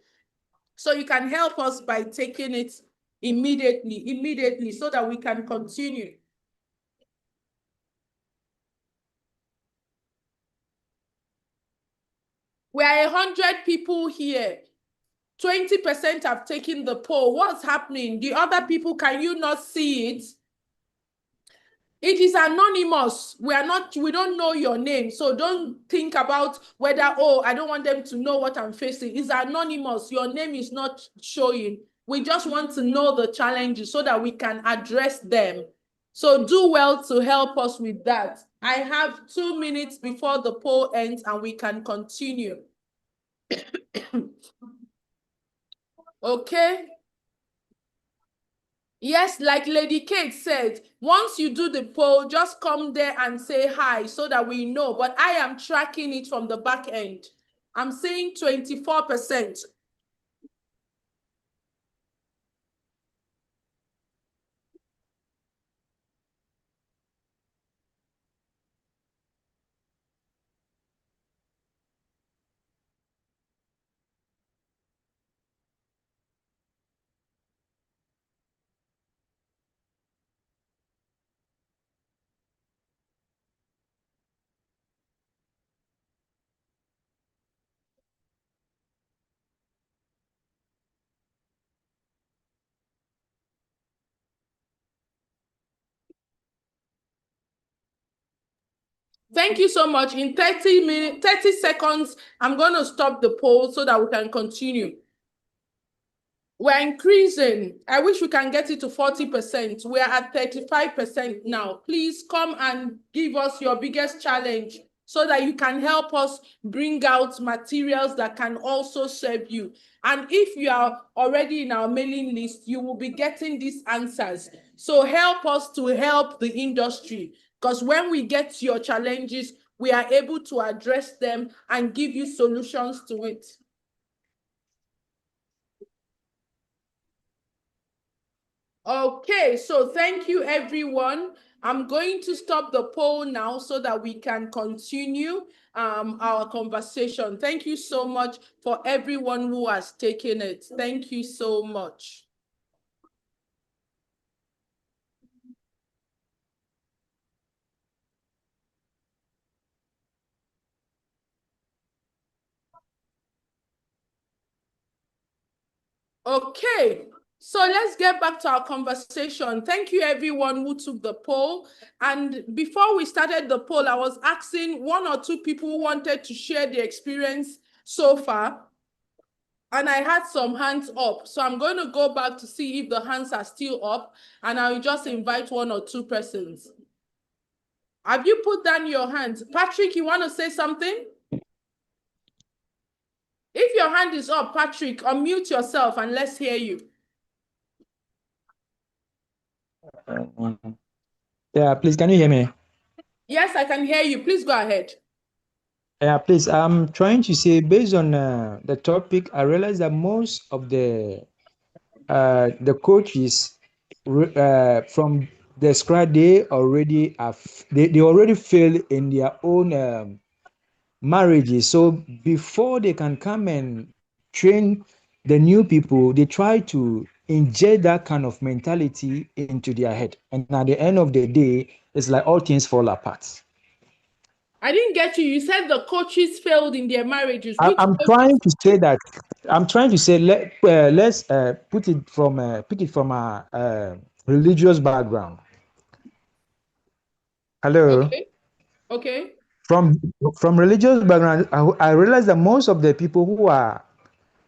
So you can help us by taking it immediately so that we can continue. We are 100 people here. 20% have taken the poll. What's happening? The other people, can you not see it? It is anonymous. We don't know your name. So don't think about whether, oh, I don't want them to know what I'm facing. It's anonymous. Your name is not showing. We just want to know the challenges so that we can address them. So do well to help us with that. I have 2 minutes before the poll ends and we can continue. Okay. Yes, like Lady Kate said, once you do the poll, just come there and say hi so that we know. But I am tracking it from the back end. I'm saying 24%. Thank you so much. In 30 seconds, I'm going to stop the poll so that we can continue. We're increasing. I wish we can get it to 40%. We're at 35% now. Please come and give us your biggest challenge so that you can help us bring out materials that can also serve you. And if you are already in our mailing list, you will be getting these answers. So help us to help the industry, because when we get your challenges, we are able to address them and give you solutions to it. Okay, so thank you, everyone. I'm going to stop the poll now so that we can continue our conversation. Thank you so much for everyone who has taken it. Thank you so much. Okay, so let's get back to our conversation. Thank you everyone who took the poll. And before we started the poll, I was asking 1 or 2 people who wanted to share the experience so far. And I had some hands up. So I'm going to go back to see if the hands are still up. And I'll just invite 1 or 2 persons. Have you put down your hands? Patrick, you want to say something? If your hand is up, Patrick, unmute yourself and let's hear you. Yeah, please, can you hear me? Yes, I can hear you. Please go ahead. Yeah, please. I'm trying to say, based on the topic, I realize that most of the coaches from the scratch, they already failed in their own marriages. So before they can come and train the new people, they try to inject that kind of mentality into their head, and at the end of the day, it's like all things fall apart. I didn't get you. You said the coaches failed in their marriages. Which I'm coaches? trying to say that let's pick it from a religious background. Hello. Okay. Okay. From religious background, I realize that most of the people who are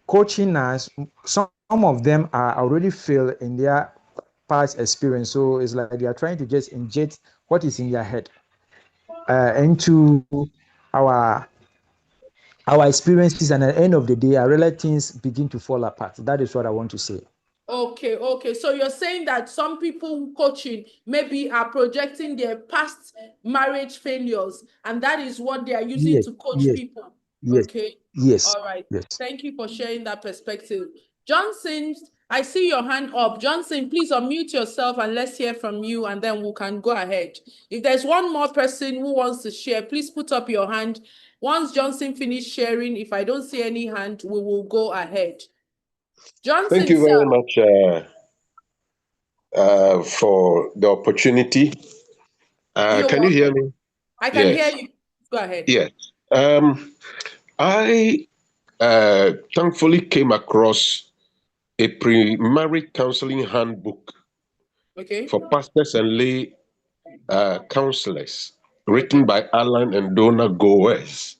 coaching us, some of them are already failed in their past experience. So it's like they are trying to just inject what is in their head into our experiences, and at the end of the day, I realize things begin to fall apart. That is what I want to say. Okay, okay. So you're saying that some people coaching maybe are projecting their past marriage failures, and that is what they are using Yes, to coach yes, people. yes, Okay. yes, All right. yes. Thank you for sharing that perspective. Johnson, I see your hand up. Johnson, please unmute yourself and let's hear from you, and then we can go ahead. If there's one more person who wants to share, please put up your hand. Once Johnson finishes sharing, if I don't see any hand, we will go ahead. Johnson, thank you sir. very much for the opportunity. Can you hear me? I can hear you. Go ahead. Yes. I thankfully came across a pre-marriage counseling handbook for pastors and lay counselors, written by Alan and Donna Goes.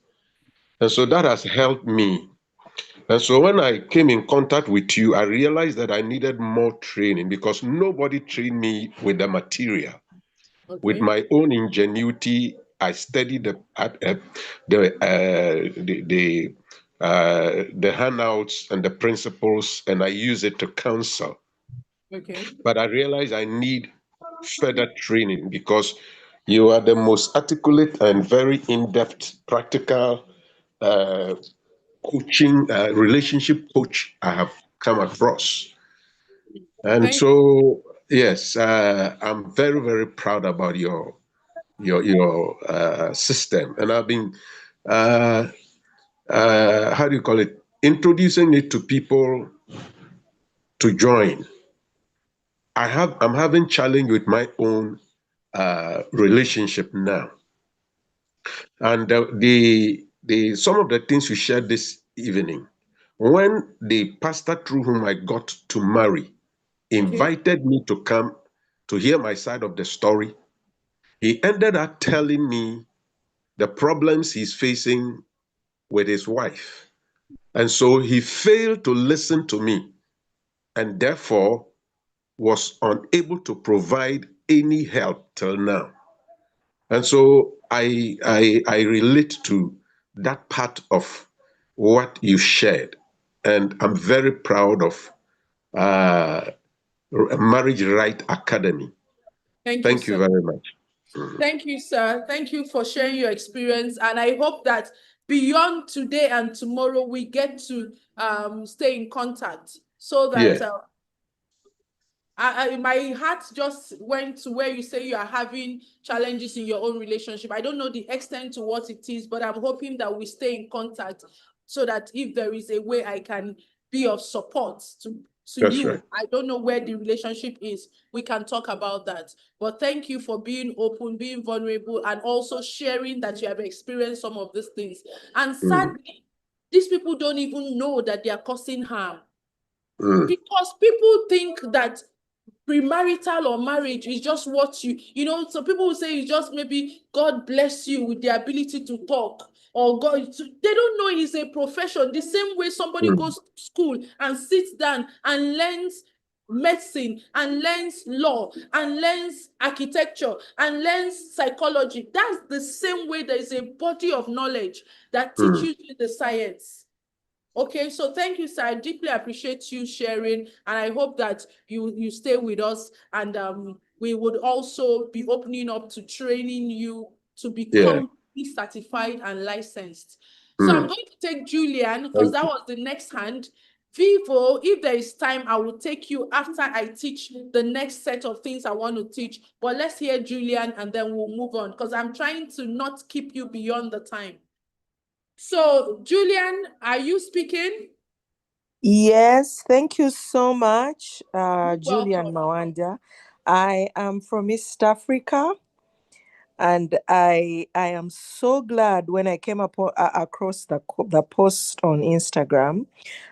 And so that has helped me. And so when I came in contact with you, I realized that I needed more training because nobody trained me with the material. With my own ingenuity, I studied the handouts and the principles, and I use it to counsel. But I realized I need further training because you are the most articulate and very in-depth, practical coaching, relationship coach I have come across. And so, yes, I'm very, very proud about your system, and I've been how do you call it, introducing it to people to join. I'm having challenge with my own relationship now, and the some of the things we shared this evening, when the pastor through whom I got to marry invited me to come to hear my side of the story, he ended up telling me the problems he's facing with his wife. And so he failed to listen to me and therefore was unable to provide any help till now. And so I relate to that part of what you shared. And I'm very proud of Marriage Right Academy. Thank you very much. Thank you, sir. Thank you for sharing your experience. And I hope that beyond today and tomorrow, we get to stay in contact so that my heart just went to where you say you are having challenges in your own relationship. I don't know the extent to what it is, but I'm hoping that we stay in contact so that if there is a way I can be of support to That's you, right. I don't know where the relationship is, we can talk about that. But thank you for being open, being vulnerable, and also sharing that you have experienced some of these things. And sadly, these people don't even know that they are causing harm. Because people think that premarital or marriage is just what you know, so people will say it's just maybe God bless you with the ability to talk, or God, they don't know it's a profession. The same way somebody goes to school and sits down and learns medicine and learns law and learns architecture and learns psychology. That's the same way there is a body of knowledge that teaches you the science. Okay, so thank you, sir. I deeply appreciate you sharing, and I hope that you stay with us, and we would also be opening up to training you to become certified and licensed. So I'm going to take Julian, because that was the next hand. Vivo, if there is time, I will take you after I teach the next set of things I want to teach. But let's hear Julian, and then we'll move on, because I'm trying to not keep you beyond the time. So, Julian, are you speaking? Yes, thank you so much, Julian Welcome. Mawanda. I am from East Africa, and I am so glad when I came across the post on Instagram.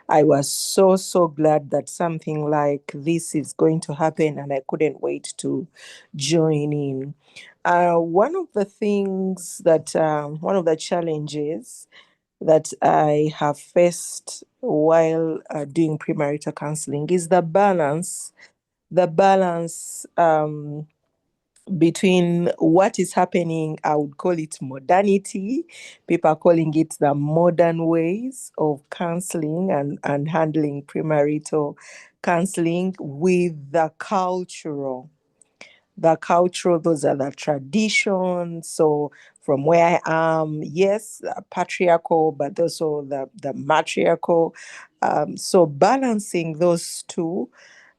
I was so glad that something like this is going to happen, and I couldn't wait to join in. One of the things that one of the challenges that I have faced while doing premarital counseling is the balance between what is happening. I would call it modernity. People are calling it the modern ways of counseling and handling premarital counseling with the cultural. Those are the traditions. So from where I am, yes, patriarchal, but also the matriarchal. So balancing those two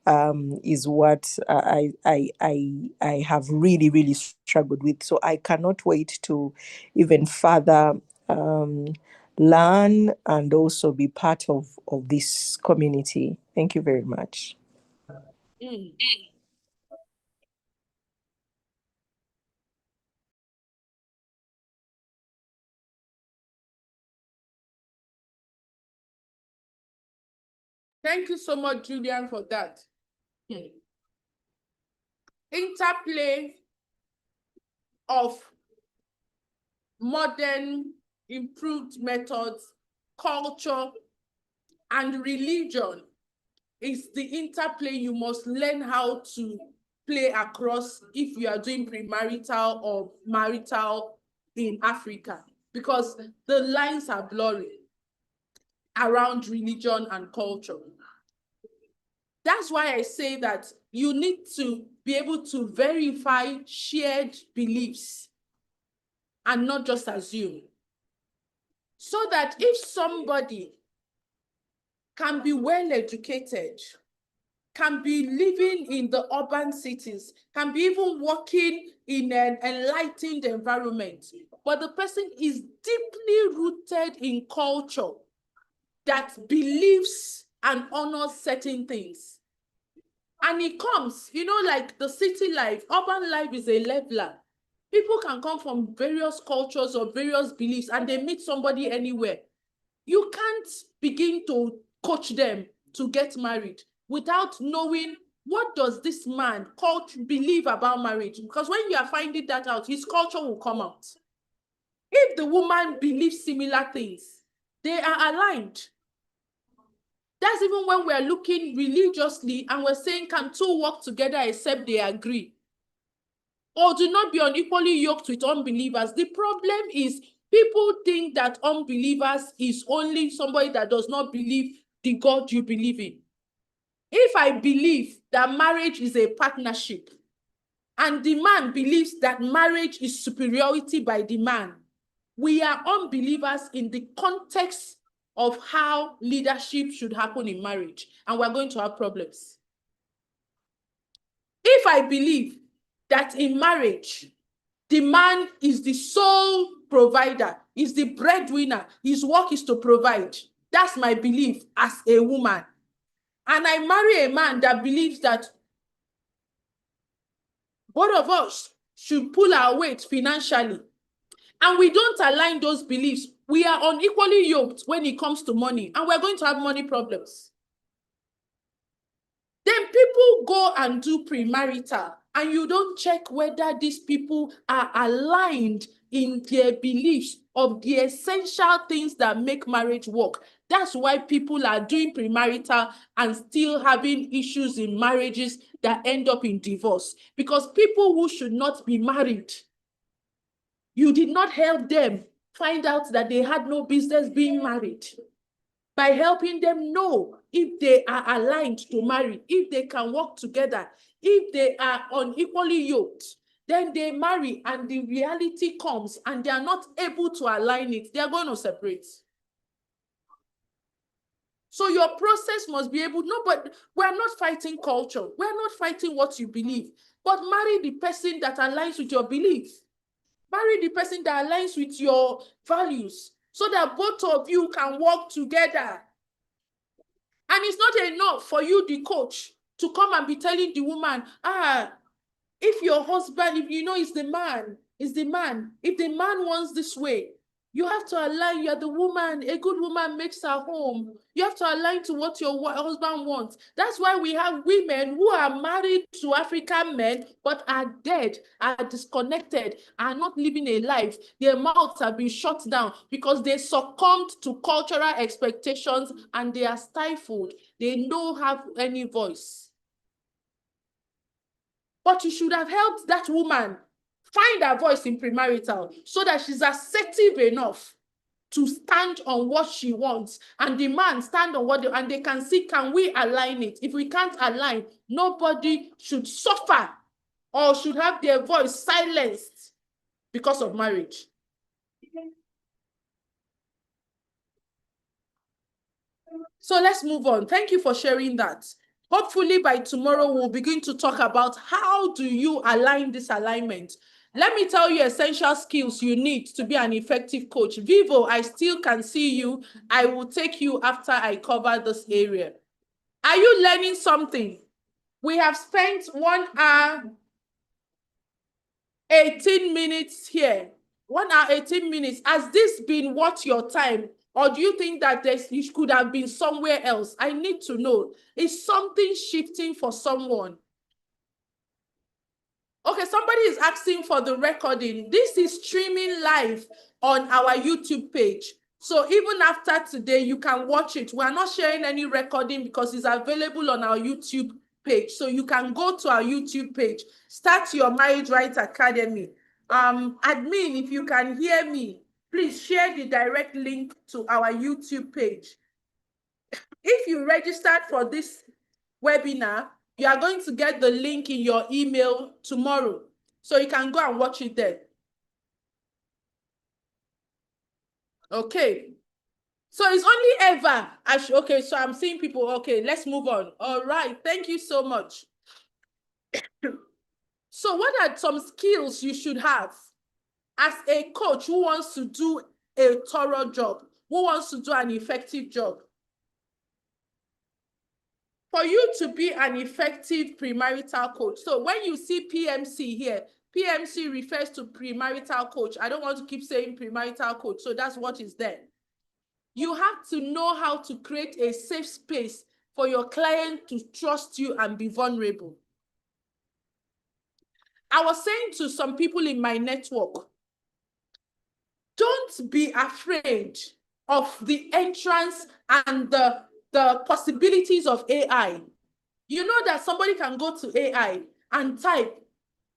is what I have really struggled with. So I cannot wait to even further learn and also be part of this community. Thank you very much. Thank you so much, Julian, for that. Interplay of modern improved methods, culture, and religion is the interplay you must learn how to play across if you are doing premarital or marital in Africa, because the lines are blurry around religion and culture. That's why I say that you need to be able to verify shared beliefs and not just assume. So that if somebody can be well educated, can be living in the urban cities, can be even working in an enlightened environment, but the person is deeply rooted in culture that believes and honors certain things. And it comes, you know, like the city life, urban life is a leveler. People can come from various cultures or various beliefs, and they meet somebody anywhere. You can't begin to coach them to get married without knowing what does this man believe about marriage. Because when you are finding that out, his culture will come out. If the woman believes similar things, they are aligned. That's even when we're looking religiously and we're saying, can two work together except they agree? Or do not be unequally yoked with unbelievers. The problem is people think that unbelievers is only somebody that does not believe the God you believe in. If I believe that marriage is a partnership and the man believes that marriage is superiority by the man, we are unbelievers in the context of how leadership should happen in marriage, and we're going to have problems. If I believe that in marriage, the man is the sole provider, is the breadwinner, his work is to provide. That's my belief as a woman. And I marry a man that believes that both of us should pull our weight financially, and we don't align those beliefs, we are unequally yoked when it comes to money, and we're going to have money problems. Then people go and do premarital, and you don't check whether these people are aligned in their beliefs of the essential things that make marriage work. That's why people are doing premarital and still having issues in marriages that end up in divorce. Because people who should not be married, you did not help them find out that they had no business being married by helping them know if they are aligned to marry, if they can work together, if they are unequally yoked. Then they marry and the reality comes and they are not able to align it. They are going to separate. So your process must be able, no, but we're not fighting culture. We're not fighting what you believe, but marry the person that aligns with your beliefs. Marry the person that aligns with your values so that both of you can work together. And it's not enough for you, the coach, to come and be telling the woman, if your husband, if you know it's the man, if the man wants this way, you have to align. You're the woman. A good woman makes her home. You have to align to what your husband wants. That's why we have women who are married to African men, but are dead, are disconnected, are not living a life. Their mouths have been shut down because they succumbed to cultural expectations and they are stifled. They don't have any voice. But you should have helped that woman find her voice in premarital so that she's assertive enough to stand on what she wants, and the man stand on what and they can see, can we align it? If we can't align, nobody should suffer or should have their voice silenced because of marriage. So let's move on. Thank you for sharing that. Hopefully by tomorrow, we'll begin to talk about how do you align this alignment. Let me tell you essential skills you need to be an effective coach. Vivo, I still can see you. I will take you after I cover this area. Are you learning something? We have spent 1 hour, 18 minutes here. 1 hour, 18 minutes. Has this been worth your time? Or do you think that you could have been somewhere else? I need to know. Is something shifting for someone? Okay, somebody is asking for the recording. This is streaming live on our YouTube page. So even after today, you can watch it. We are not sharing any recording because it's available on our YouTube page. So you can go to our YouTube page, Start Your Marriage Right Academy. Admin, if you can hear me, please share the direct link to our YouTube page. If you registered for this webinar, you are going to get the link in your email tomorrow. So you can go and watch it there. Okay. So it's only Eva. Okay, so I'm seeing people. Okay, let's move on. All right. Thank you so much. So what are some skills you should have as a coach who wants to do a thorough job, who wants to do an effective job? For you to be an effective premarital coach. So when you see PMC here, PMC refers to premarital coach. I don't want to keep saying premarital coach. So that's what is there. You have to know how to create a safe space for your client to trust you and be vulnerable. I was saying to some people in my network, don't be afraid of the entrance and the possibilities of AI. You know that somebody can go to AI and type,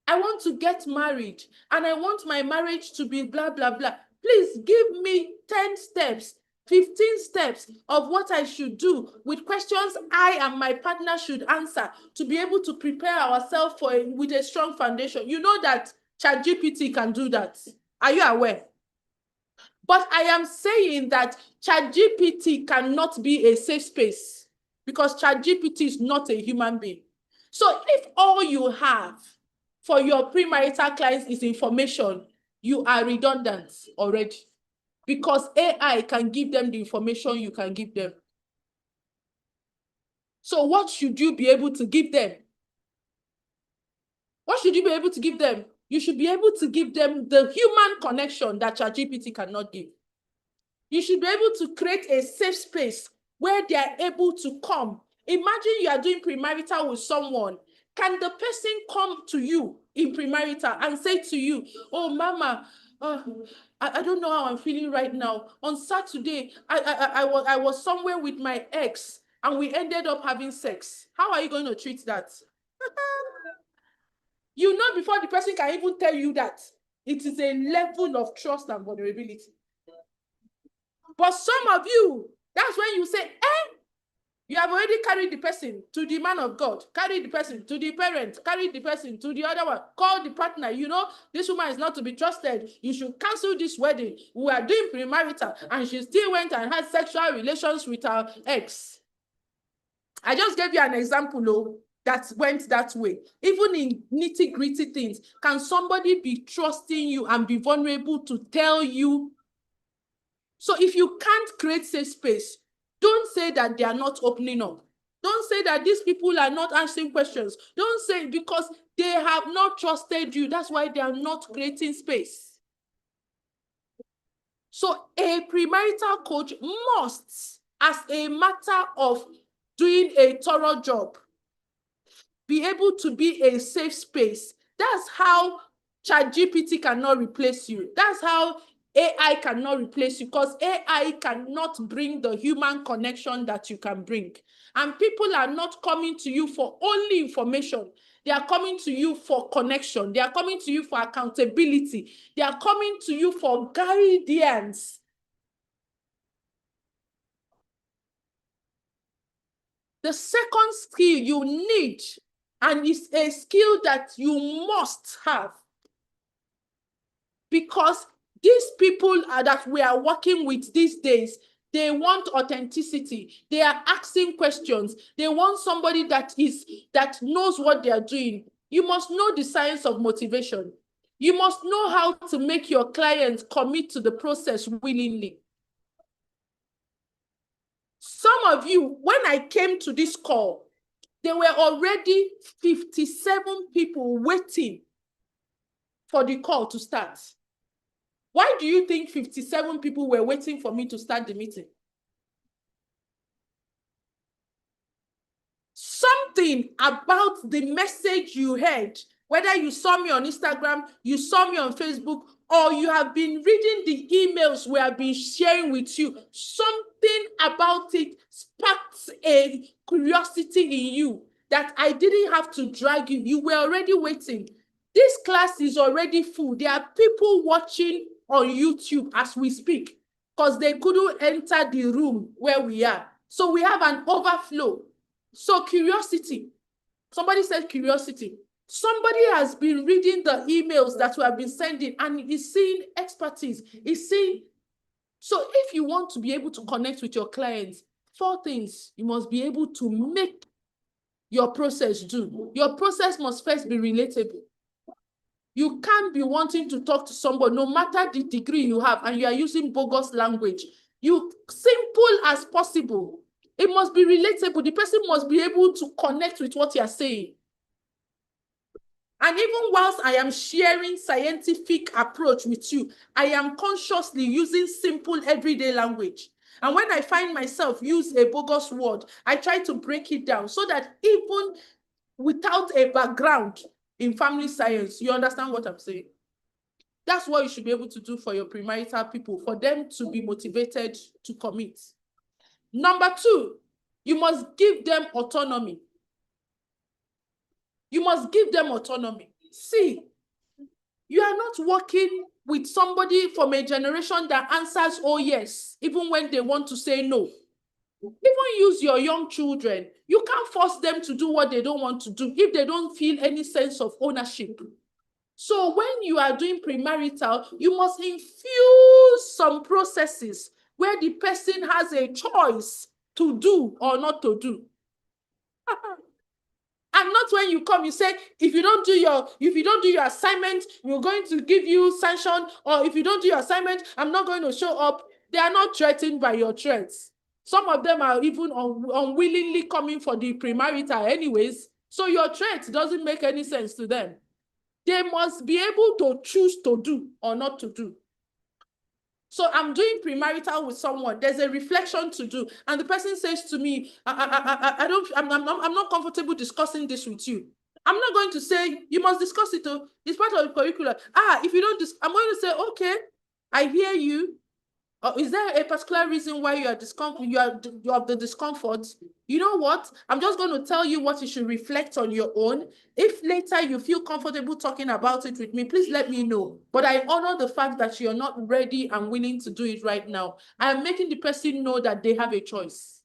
I want to get married and I want my marriage to be blah, blah, blah. Please give me 10 steps, 15 steps of what I should do with questions I and my partner should answer to be able to prepare ourselves with a strong foundation. You know that ChatGPT can do that. Are you aware? But I am saying that ChatGPT cannot be a safe space because ChatGPT is not a human being. So if all you have for your premarital clients is information, you are redundant already, because AI can give them the information you can give them. So what should you be able to give them? What should you be able to give them? You should be able to give them the human connection that ChatGPT cannot give. You should be able to create a safe space where they are able to come. Imagine you are doing premarital with someone. Can the person come to you in premarital and say to you, oh, mama, I don't know how I'm feeling right now. On Saturday, I was somewhere with my ex and we ended up having sex. How are you going to treat that? You know, before the person can even tell you that, it is a level of trust and vulnerability. But some of you, that's when you say, you have already carried the person to the man of God, carried the person to the parent, carried the person to the other one, call the partner. You know, this woman is not to be trusted. You should cancel this wedding. We are doing premarital, and she still went and had sexual relations with her ex. I just gave you an example, that went that way. Even in nitty-gritty things, can somebody be trusting you and be vulnerable to tell you? So if you can't create safe space, don't say that they are not opening up. Don't say that these people are not answering questions. Don't say because they have not trusted you. That's why they are not creating space. So a premarital coach must, as a matter of doing a thorough job, be able to be a safe space. That's how ChatGPT cannot replace you. That's how AI cannot replace you, because AI cannot bring the human connection that you can bring. And people are not coming to you for only information. They are coming to you for connection. They are coming to you for accountability. They are coming to you for guidance. The second skill you need, and it's a skill that you must have, because these people that we are working with these days, they want authenticity. They are asking questions. They want somebody that knows what they are doing. You must know the science of motivation. You must know how to make your clients commit to the process willingly. Some of you, when I came to this call, there were already 57 people waiting for the call to start. Why do you think 57 people were waiting for me to start the meeting? Something about the message you heard, whether you saw me on Instagram, you saw me on Facebook, or you have been reading the emails we have been sharing with you, something about it sparked a curiosity in you that I didn't have to drag you. You were already waiting. This class is already full. There are people watching on YouTube as we speak because they couldn't enter the room where we are. So we have an overflow. So curiosity. Somebody said curiosity. Somebody has been reading the emails that we have been sending and is seeing expertise, is seeing. So if you want to be able to connect with your clients, 4 things you must be able to make your process do. Your process must first be relatable. You can't be wanting to talk to somebody, no matter the degree you have, and you are using bogus language. You simple as possible. It must be relatable. The person must be able to connect with what you are saying. And even whilst I am sharing scientific approach with you, I am consciously using simple everyday language. And when I find myself use a bogus word, I try to break it down so that even without a background in family science, you understand what I'm saying. That's what you should be able to do for your premarital people, for them to be motivated to commit. Number 2, you must give them autonomy. You must give them autonomy. See, you are not working with somebody from a generation that answers, oh yes, even when they want to say no. Even use your young children. You can't force them to do what they don't want to do if they don't feel any sense of ownership. So when you are doing premarital, you must infuse some processes where the person has a choice to do or not to do. And not when you come, you say, if you don't do your assignment, we're going to give you sanction, or if you don't do your assignment, I'm not going to show up. They are not threatened by your threats. Some of them are even unwillingly coming for the premarital anyways. So your threat doesn't make any sense to them. They must be able to choose to do or not to do. So I'm doing premarital with someone. There's a reflection to do, and the person says to me, I'm not comfortable discussing this with you. I'm not going to say you must discuss it. It's part of the curriculum. If you don't, I'm going to say, okay, I hear you. Is there a particular reason why you are you have the discomfort? You know what? I'm just going to tell you what you should reflect on your own. If later you feel comfortable talking about it with me, please let me know. But I honor the fact that you're not ready and willing to do it right now. I'm making the person know that they have a choice.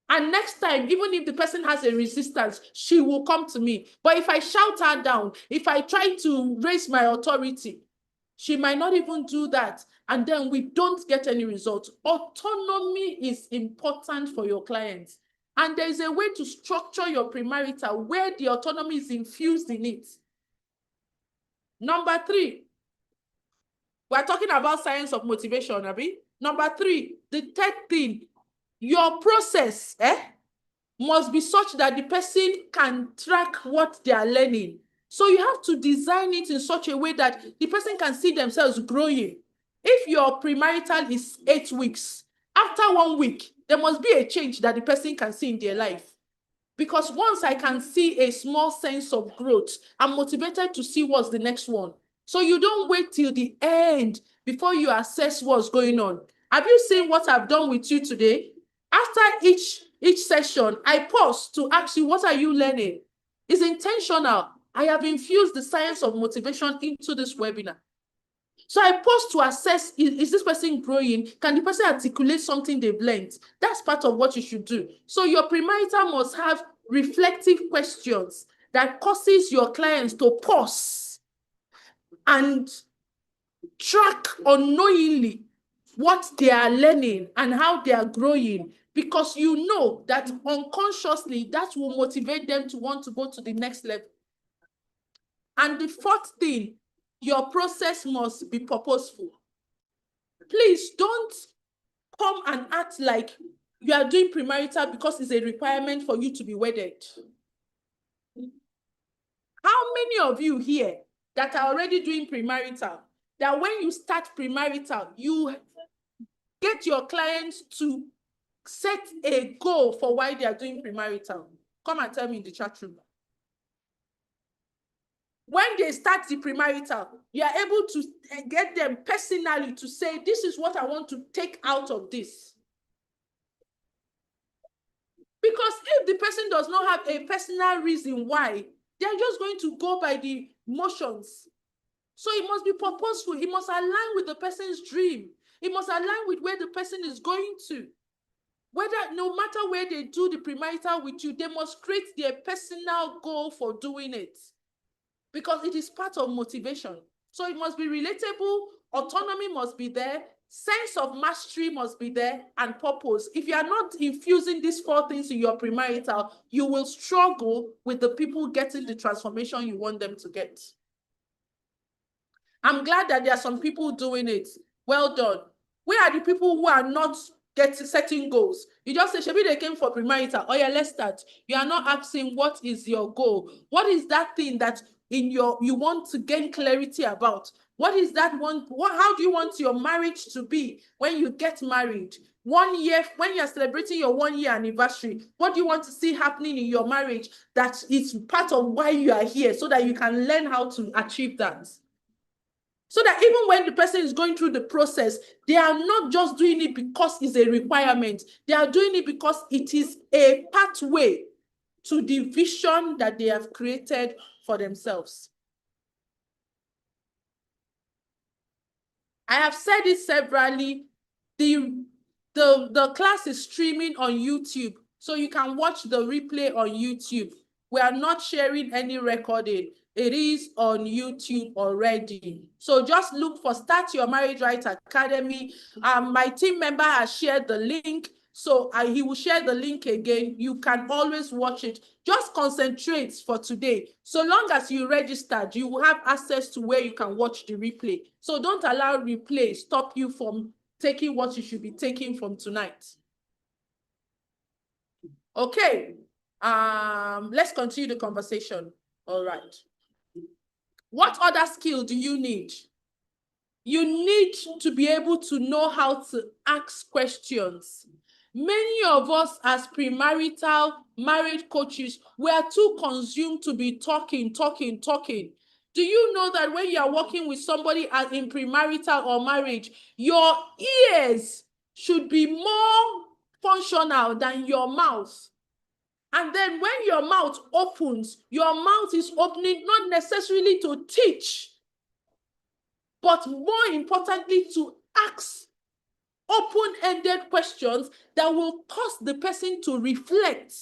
And next time, even if the person has a resistance, she will come to me. But if I shout her down, if I try to raise my authority, she might not even do that. And then we don't get any results. Autonomy is important for your clients. And there is a way to structure your premarital where the autonomy is infused in it. Number 3, we're talking about science of motivation, Abi. Number 3, the third thing, your process must be such that the person can track what they are learning. So you have to design it in such a way that the person can see themselves growing. If your premarital is 8 weeks, after 1 week, there must be a change that the person can see in their life. Because once I can see a small sense of growth, I'm motivated to see what's the next one. So you don't wait till the end before you assess what's going on. Have you seen what I've done with you today? After each session, I pause to ask you, what are you learning? It's intentional. I have infused the science of motivation into this webinar. So I pause to assess, is this person growing? Can the person articulate something they've learned? That's part of what you should do. So your premarital must have reflective questions that causes your clients to pause and track unknowingly what they are learning and how they are growing, because you know that unconsciously that will motivate them to want to go to the next level. And the fourth thing, your process must be purposeful. Please don't come and act like you are doing premarital because it's a requirement for you to be wedded. How many of you here that are already doing premarital, that when you start premarital, you get your clients to set a goal for why they are doing premarital? Come and tell me in the chat room. When they start the premarital, you are able to get them personally to say, this is what I want to take out of this. Because if the person does not have a personal reason why, they are just going to go by the motions. So it must be purposeful. It must align with the person's dream. It must align with where the person is going to. Whether, no matter where they do the premarital with you, they must create their personal goal for doing it. Because it is part of motivation. So it must be relatable, autonomy must be there, sense of mastery must be there, and purpose. If you are not infusing these 4 things in your premarital, you will struggle with the people getting the transformation you want them to get. I'm glad that there are some people doing it. Well done. Where are the people who are not setting goals? You just say, Shebi, they came for premarital. Oh yeah, let's start. You are not asking, what is your goal? What is that thing that you want to gain clarity about? What is that one? How do you want your marriage to be when you get married? 1 year, when you're celebrating your 1-year anniversary, what do you want to see happening in your marriage that is part of why you are here, so that you can learn how to achieve that? So that even when the person is going through the process, they are not just doing it because it's a requirement. They are doing it because it is a pathway to the vision that they have created for themselves. I have said it severally. The class is streaming on YouTube, so you can watch the replay on YouTube. We are not sharing any recording. It is on YouTube already. So just look for Start Your Marriage Right Academy. My team member has shared the link. So he will share the link again. You can always watch it. Just concentrate for today. So long as you registered, you will have access to where you can watch the replay. So don't allow replay stop you from taking what you should be taking from tonight. Okay. Let's continue the conversation. All right. What other skill do you need? You need to be able to know how to ask questions. Many of us as premarital marriage coaches, we are too consumed to be talking. Do you know that when you are working with somebody in premarital or marriage, your ears should be more functional than your mouth? And then when your mouth opens, your mouth is opening not necessarily to teach, but more importantly, to ask open-ended questions that will cause the person to reflect.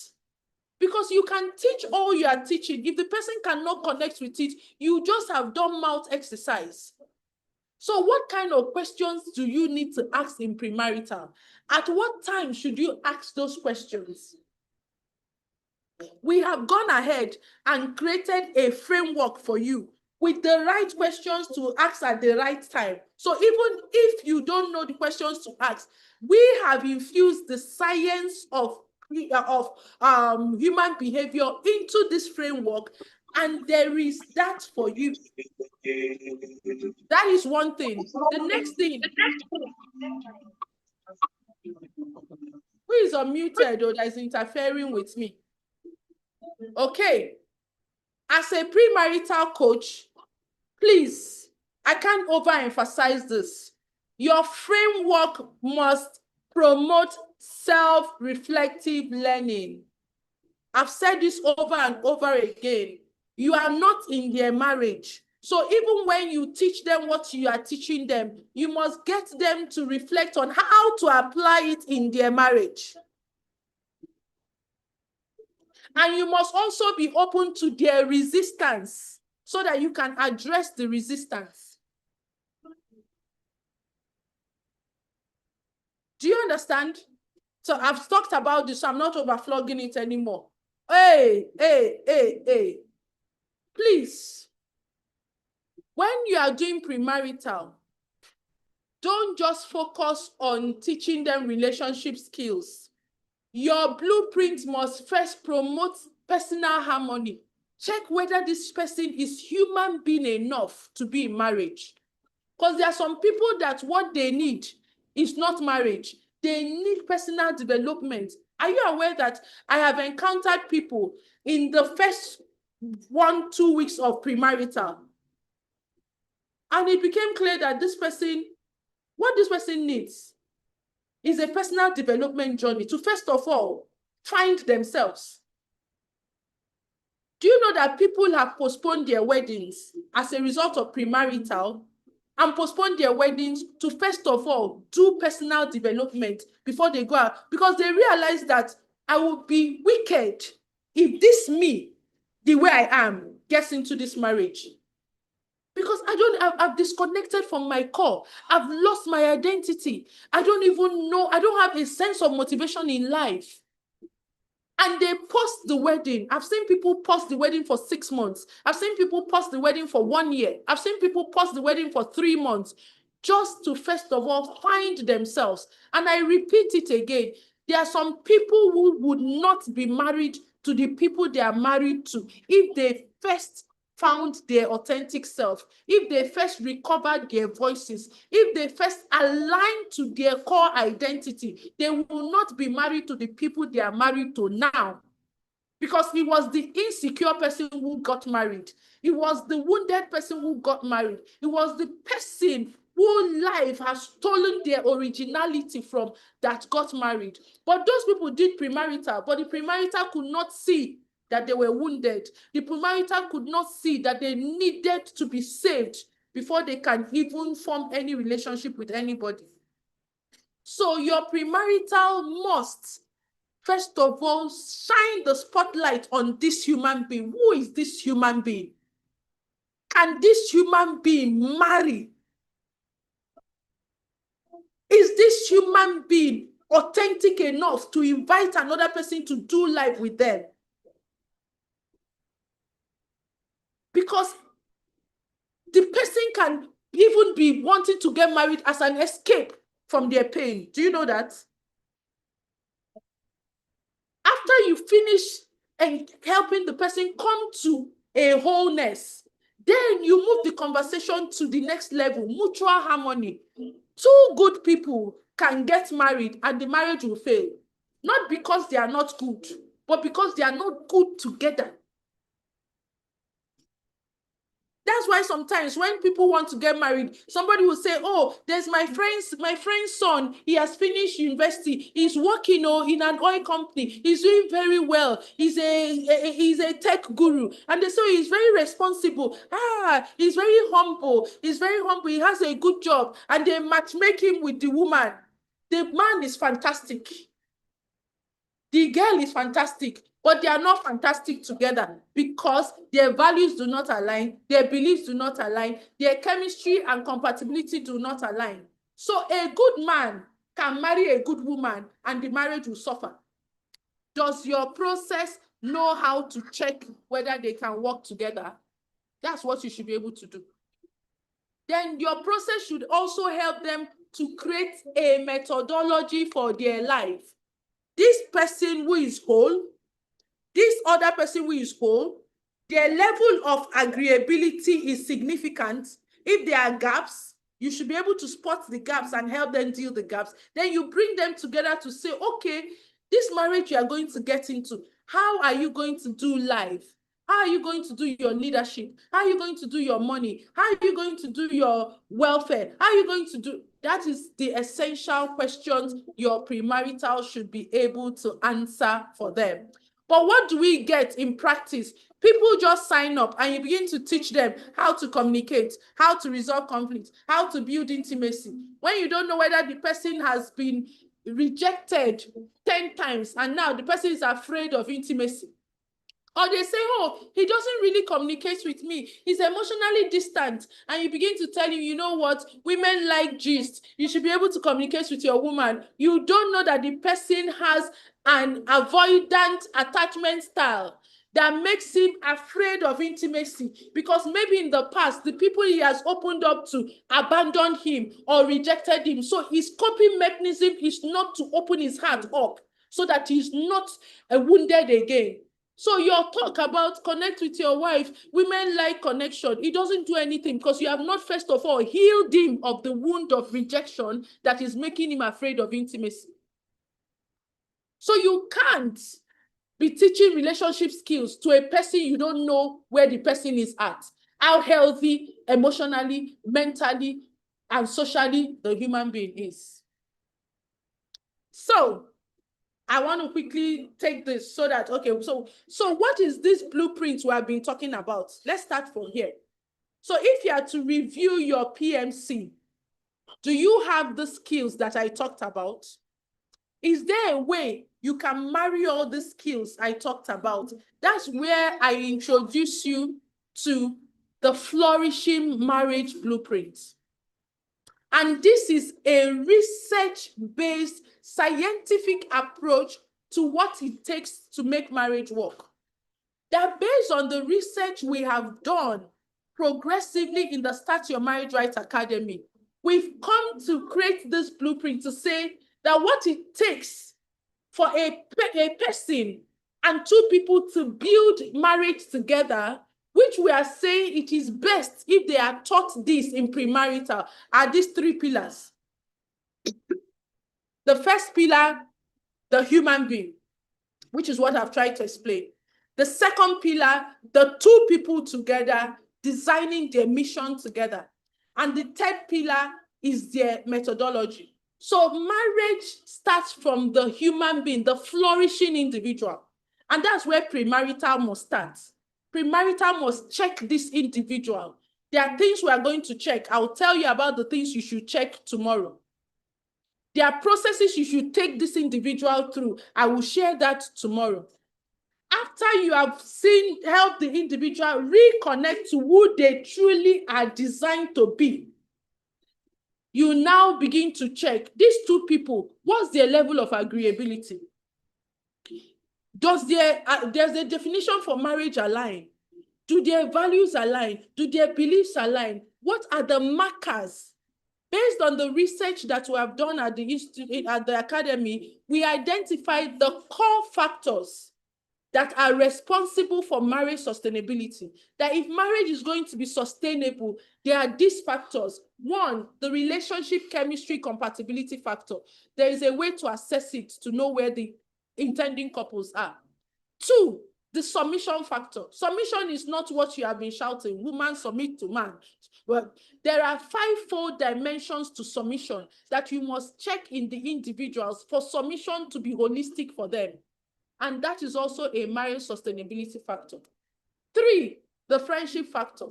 Because you can teach all you are teaching. If the person cannot connect with it, you just have done mouth exercise. So what kind of questions do you need to ask in premarital? At what time should you ask those questions? We have gone ahead and created a framework for you with the right questions to ask at the right time. So even if you don't know the questions to ask, we have infused the science of human behavior into this framework, and there is that for you. That is one thing. The next thing, who is unmuted or that is interfering with me? Okay. As a premarital coach, please, I can't overemphasize this. Your framework must promote self-reflective learning. I've said this over and over again. You are not in their marriage. So even when you teach them what you are teaching them, you must get them to reflect on how to apply it in their marriage. And you must also be open to their resistance so that you can address the resistance. Do you understand? So I've talked about this, so I'm not overflogging it anymore. Hey. Please, when you are doing premarital, don't just focus on teaching them relationship skills. Your blueprint must first promote personal harmony. Check whether this person is human being enough to be in marriage. Because there are some people that what they need is not marriage. They need personal development. Are you aware that I have encountered people in the first 1-2 weeks of premarital, and it became clear that what this person needs is a personal development journey to, first of all, find themselves. Do you know that people have postponed their weddings as a result of premarital and postponed their weddings to, first of all, do personal development before they go out? Because they realize that I will be wicked if this me, the way I am, gets into this marriage. Because I've disconnected from my core. I've lost my identity. I don't even know, I don't have a sense of motivation in life. And they post the wedding. I've seen people post the wedding for 6 months. I've seen people post the wedding for 1 year. I've seen people post the wedding for 3 months, just to, first of all, find themselves. And I repeat it again. There are some people who would not be married to the people they are married to if they first found their authentic self, if they first recovered their voices, if they first aligned to their core identity. They will not be married to the people they are married to now. Because it was the insecure person who got married. It was the wounded person who got married. It was the person whose life has stolen their originality from that got married. But those people did premarital, but the premarital could not see that they were wounded. The premarital could not see that they needed to be saved before they can even form any relationship with anybody. So your premarital must, first of all, shine the spotlight on this human being. Who is this human being? Can this human being marry? Is this human being authentic enough to invite another person to do life with them. Because the person can even be wanting to get married as an escape from their pain. Do you know that? After you finish and helping the person come to a wholeness, then you move the conversation to the next level, mutual harmony. Two good people can get married and the marriage will fail. Not because they are not good, but because they are not good together. That's why sometimes when people want to get married, somebody will say, oh, there's my friend's son. He has finished university. He's working in an oil company. He's doing very well. He's a tech guru. And they say he's very responsible. He's very humble. He's very humble. He has a good job. And they matchmake him with the woman. The man is fantastic. The girl is fantastic, but they are not fantastic together because their values do not align, their beliefs do not align, their chemistry and compatibility do not align. So a good man can marry a good woman and the marriage will suffer. Does your process know how to check whether they can work together? That's what you should be able to do. Then your process should also help them to create a methodology for their life. This person who is whole, this other person who is whole, their level of agreeability is significant. If there are gaps, you should be able to spot the gaps and help them deal the gaps. Then you bring them together to say, okay, this marriage you are going to get into, how are you going to do life? How are you going to do your leadership? How are you going to do your money? How are you going to do your welfare? How are you going to do? That is the essential questions your premarital should be able to answer for them. But what do we get in practice? People just sign up and you begin to teach them how to communicate, how to resolve conflicts, how to build intimacy. When you don't know whether the person has been rejected 10 times and now the person is afraid of intimacy. Or they say, oh, he doesn't really communicate with me. He's emotionally distant. And you begin to tell him, you know what? Women like gist. You should be able to communicate with your woman. You don't know that the person has an avoidant attachment style that makes him afraid of intimacy because maybe in the past, the people he has opened up to abandoned him or rejected him. So his coping mechanism is not to open his heart up so that he's not wounded again. So your talk about connect with your wife, women like connection, it doesn't do anything because you have not first of all healed him of the wound of rejection that is making him afraid of intimacy. So you can't be teaching relationship skills to a person you don't know where the person is at, how healthy emotionally, mentally, and socially the human being is. So I want to quickly take this so that, okay, so what is this blueprint we have been talking about? Let's start from here. So if you are to review your PMC, do you have the skills that I talked about? Is there a way you can marry all the skills I talked about? That's where I introduce you to the Flourishing Marriage Blueprint. And this is a research-based scientific approach to what it takes to make marriage work. That based on the research we have done progressively in the Start Your Marriage Right Academy, we've come to create this blueprint to say that what it takes for a person and two people to build marriage together, which we are saying it is best if they are taught this in premarital, are these three pillars. The first pillar, the human being, which is what I've tried to explain. The second pillar, the two people together, designing their mission together. And the third pillar is their methodology. So marriage starts from the human being, the flourishing individual. And that's where premarital must start. Premarital must check this individual. There are things we are going to check. I'll tell you about the things you should check tomorrow. There are processes you should take this individual through. I will share that tomorrow. After you have helped the individual reconnect to who they truly are designed to be, you now begin to check these two people, what's their level of agreeability? Does there's a definition for marriage align? Do their values align? Do their beliefs align? What are the markers? Based on the research that we have done at the academy, we identified the core factors that are responsible for marriage sustainability. That if marriage is going to be sustainable, there are these factors. One, the relationship chemistry compatibility factor. There is a way to assess it to know where the intending couples are. Two, the submission factor. Submission is not what you have been shouting, woman submit to man. Well, there are 5-fold dimensions to submission that you must check in the individuals for submission to be holistic for them. And that is also a marriage sustainability factor. Three, the friendship factor.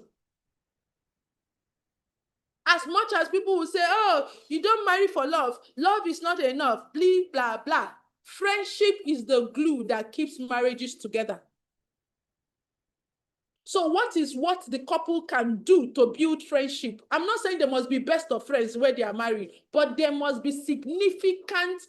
As much as people will say, oh, you don't marry for love. Love is not enough, blah, blah, blah. Friendship is the glue that keeps marriages together. So what is what the couple can do to build friendship? I'm not saying there must be best of friends where they are married, but there must be significant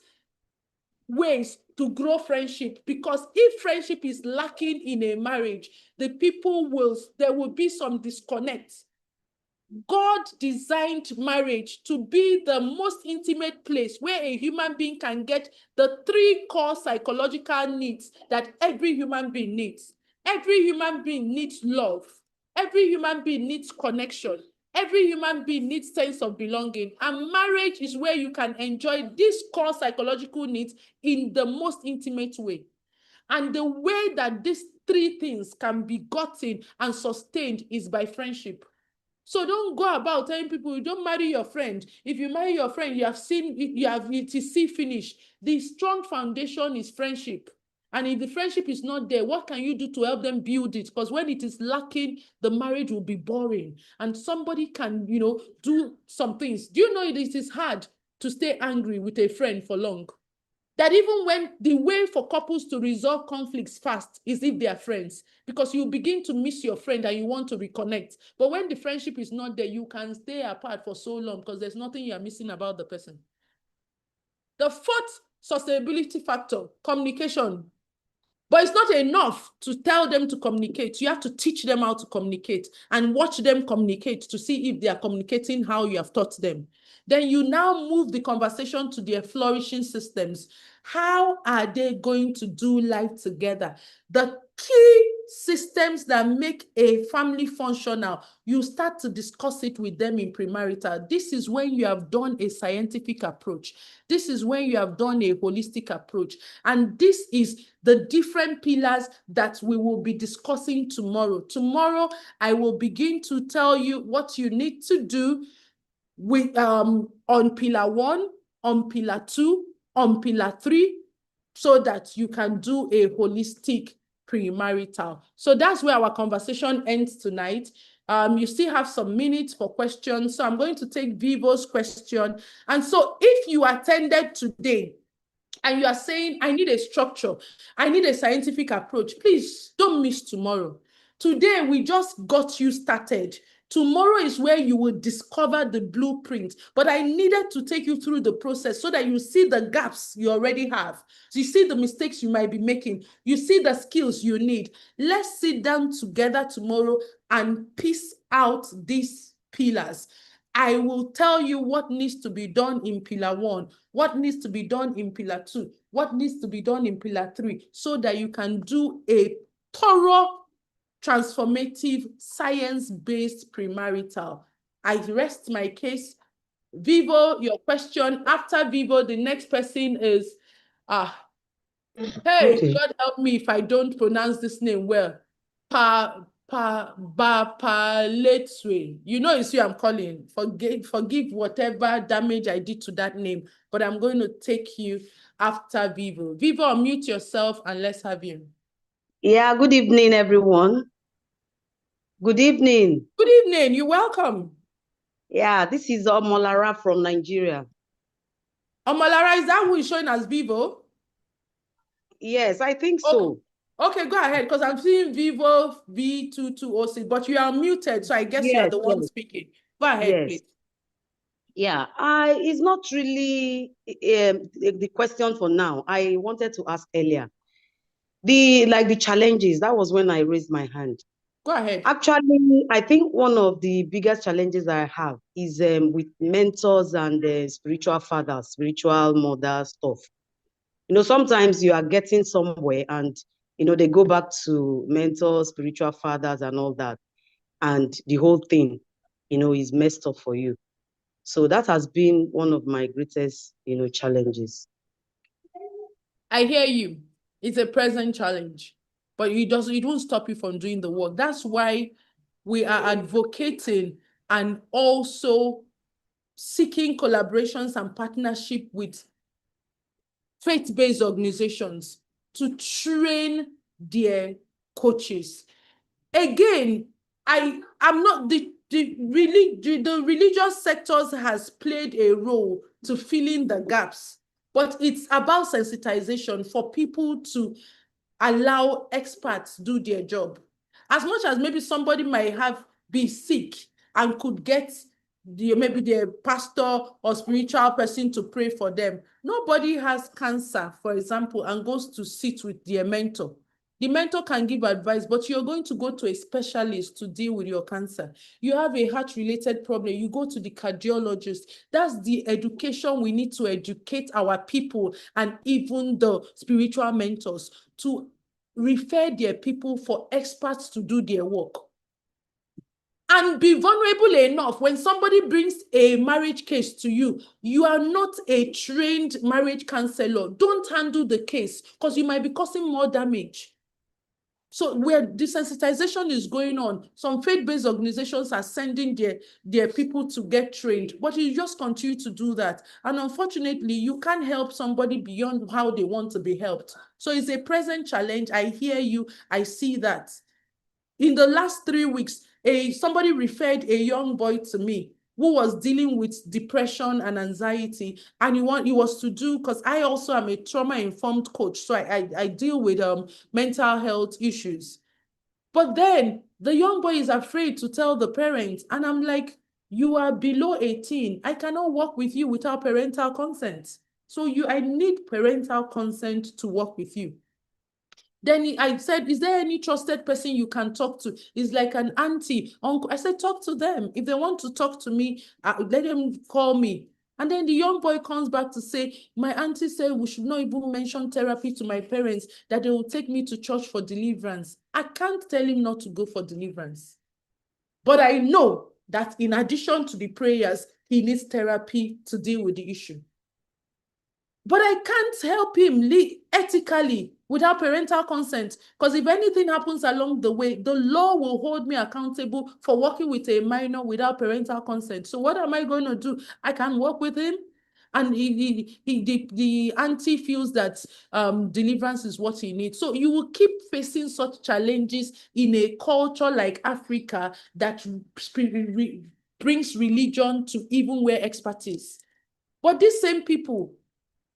ways to grow friendship, because if friendship is lacking in a marriage, there will be some disconnect. God designed marriage to be the most intimate place where a human being can get the 3 core psychological needs that every human being needs. Every human being needs love. Every human being needs connection. Every human being needs sense of belonging. And marriage is where you can enjoy these core psychological needs in the most intimate way. And the way that these 3 things can be gotten and sustained is by friendship. So don't go about telling people you don't marry your friend. If you marry your friend, it is see finish. The strong foundation is friendship. And if the friendship is not there, what can you do to help them build it? Because when it is lacking, the marriage will be boring. And somebody can, do some things. Do you know it is hard to stay angry with a friend for long? That even when the way for couples to resolve conflicts fast is if they are friends, because you begin to miss your friend and you want to reconnect. But when the friendship is not there, you can stay apart for so long because there's nothing you're missing about the person. The 4th sustainability factor, communication. But it's not enough to tell them to communicate. You have to teach them how to communicate and watch them communicate to see if they are communicating how you have taught them. Then you now move the conversation to their flourishing systems. How are they going to do life together? The key systems that make a family functional, you start to discuss it with them in premarital. This is when you have done a scientific approach. This is when you have done a holistic approach. And this is the different pillars that we will be discussing tomorrow. Tomorrow, I will begin to tell you what you need to do with on pillar 1, on pillar 2, on pillar 3, so that you can do a holistic premarital. So that's where our conversation ends tonight. You still have some minutes for questions. So I'm going to take Vivo's question. And so if you attended today and you are saying, I need a structure, I need a scientific approach, please don't miss tomorrow. Today, we just got you started. Tomorrow is where you will discover the blueprint. But I needed to take you through the process so that you see the gaps you already have. So you see the mistakes you might be making. You see the skills you need. Let's sit down together tomorrow and piece out these pillars. I will tell you what needs to be done in pillar 1, what needs to be done in pillar 2, what needs to be done in pillar 3, so that you can do a thorough, transformative, science-based premarital. I rest my case. Vivo, your question. After Vivo, the next person is, hey, Okay. God help me if I don't pronounce this name well. Bapaletswe. You know it's you I'm calling. Forgive whatever damage I did to that name, but I'm going to take you after Vivo. Vivo, unmute yourself and let's have you. Yeah, good evening, everyone. Good evening. Good evening. You're welcome. Yeah, this is Omolara from Nigeria. Omolara, is that who is showing as Vivo? Yes, I think so. Okay, go ahead, because I'm seeing Vivo V2206, but you are muted, so I guess you are Yes, the one yes. speaking. Go ahead, Yes. please. Yeah, it's not really the question for now. I wanted to ask earlier. The challenges, that was when I raised my hand. Go ahead. Actually, I think one of the biggest challenges I have is with mentors and spiritual fathers, spiritual mother stuff. Sometimes you are getting somewhere and, they go back to mentors, spiritual fathers and all that. And the whole thing, is messed up for you. So that has been one of my greatest, challenges. I hear you. It's a present challenge, but it won't stop you from doing the work. That's why we are advocating and also seeking collaborations and partnership with faith-based organizations to train their coaches. Again, I'm not the religious sectors has played a role to fill in the gaps, but it's about sensitization for people to allow experts do their job. As much as maybe somebody might be sick and could get maybe their pastor or spiritual person to pray for them. Nobody has cancer, for example, and goes to sit with their mentor. The mentor can give advice, but you're going to go to a specialist to deal with your cancer. You have a heart-related problem, you go to the cardiologist. That's the education we need to educate our people and even the spiritual mentors to refer their people for experts to do their work. And be vulnerable enough when somebody brings a marriage case to you, you are not a trained marriage counselor. Don't handle the case because you might be causing more damage. So where desensitization is going on, some faith-based organizations are sending their people to get trained, but you just continue to do that. And unfortunately, you can't help somebody beyond how they want to be helped. So it's a present challenge. I hear you. I see that. In the last 3 weeks, somebody referred a young boy to me who was dealing with depression and anxiety, and he was to do, because I also am a trauma-informed coach, so I deal with mental health issues. But then the young boy is afraid to tell the parents, and I'm like, you are below 18. I cannot work with you without parental consent. So I need parental consent to work with you. Then I said, is there any trusted person you can talk to? It's like an auntie, uncle. I said, talk to them. If they want to talk to me, let them call me. And then the young boy comes back to say, my auntie said we should not even mention therapy to my parents, that they will take me to church for deliverance. I can't tell him not to go for deliverance. But I know that in addition to the prayers, he needs therapy to deal with the issue. But I can't help him ethically without parental consent, because if anything happens along the way, the law will hold me accountable for working with a minor without parental consent. So what am I going to do? I can work with him, and the auntie feels that deliverance is what he needs. So you will keep facing such challenges in a culture like Africa that brings religion to even where expertise. But these same people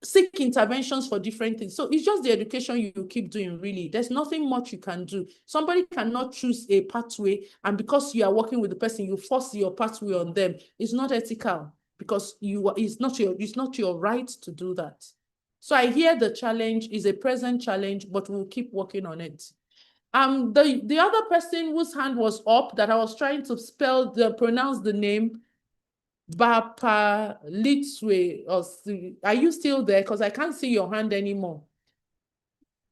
seek interventions for different things. So it's just the education you keep doing, really. There's nothing much you can do. Somebody cannot choose a pathway, and because you are working with the person, you force your pathway on them. It's not ethical, because it's not your right to do that. So I hear the challenge is a present challenge, but we'll keep working on it. The other person whose hand was up that I was trying to pronounce the name, Bapa Litwe, are you still there? Because I can't see your hand anymore.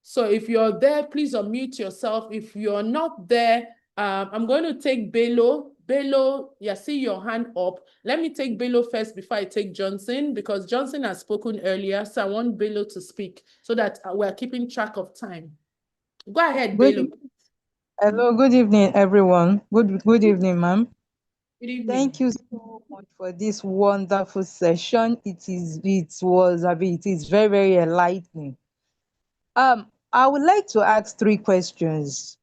So if you're there, please unmute yourself. If you're not there, I'm going to take Bello. Bello, yeah, see your hand up. Let me take Bello first before I take Johnson, because Johnson has spoken earlier. So I want Bello to speak so that we're keeping track of time. Go ahead, Bello. Hello, good evening, everyone. Good evening, ma'am. Good evening. Thank you so much for this wonderful session. It is very, very enlightening. I would like to ask 3 questions,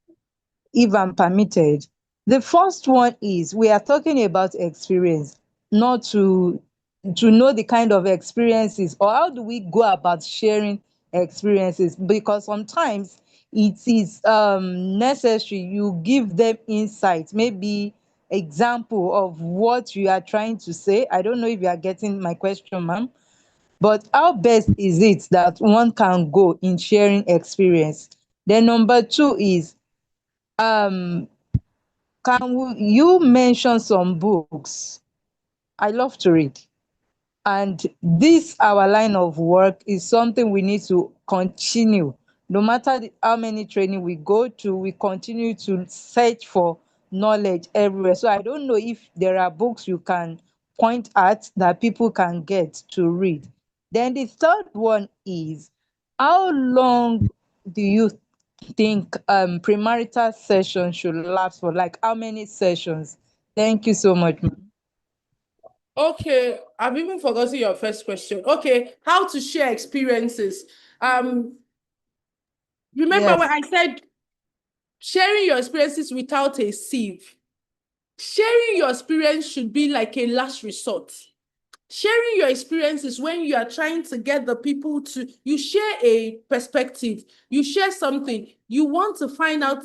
if I'm permitted. The first one is, we are talking about experience, not to know the kind of experiences, or how do we go about sharing experiences, because sometimes it is necessary you give them insight, maybe example of what you are trying to say? I don't know if you are getting my question, ma'am. But how best is it that one can go in sharing experience? Then number two is, can you mention some books? I love to read. And this, our line of work, is something we need to continue. No matter how many training we go to, we continue to search for knowledge everywhere. So I don't know if there are books you can point at that people can get to read. Then the third one is, how long do you think premarital session should last for? Like how many sessions? Thank you so much, ma'am. Okay, I've even forgotten your first question. Okay, how to share experiences. Remember when I Yes. said sharing your experiences without a sieve? Sharing your experience should be like a last resort. Sharing your experiences when you are trying to get the people to, you share a perspective, you share something, you want to find out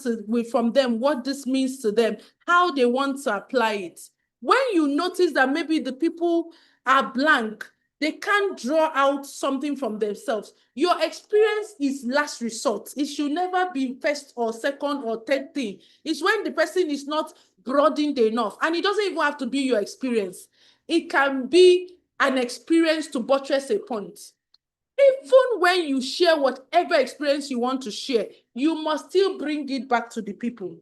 from them what this means to them, how they want to apply it. When you notice that maybe the people are blank, they can't draw out something from themselves, your experience is last resort. It should never be first or second or third thing. It's when the person is not broadened enough, and it doesn't even have to be your experience. It can be an experience to buttress a point. Even when you share whatever experience you want to share, you must still bring it back to the people.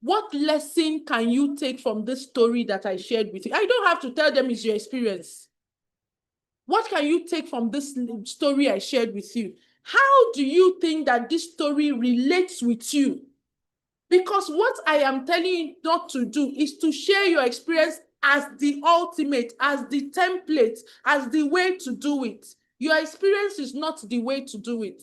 What lesson can you take from this story that I shared with you? I don't have to tell them it's your experience. What can you take from this story I shared with you? How do you think that this story relates with you? Because what I am telling you not to do is to share your experience as the ultimate, as the template, as the way to do it. Your experience is not the way to do it.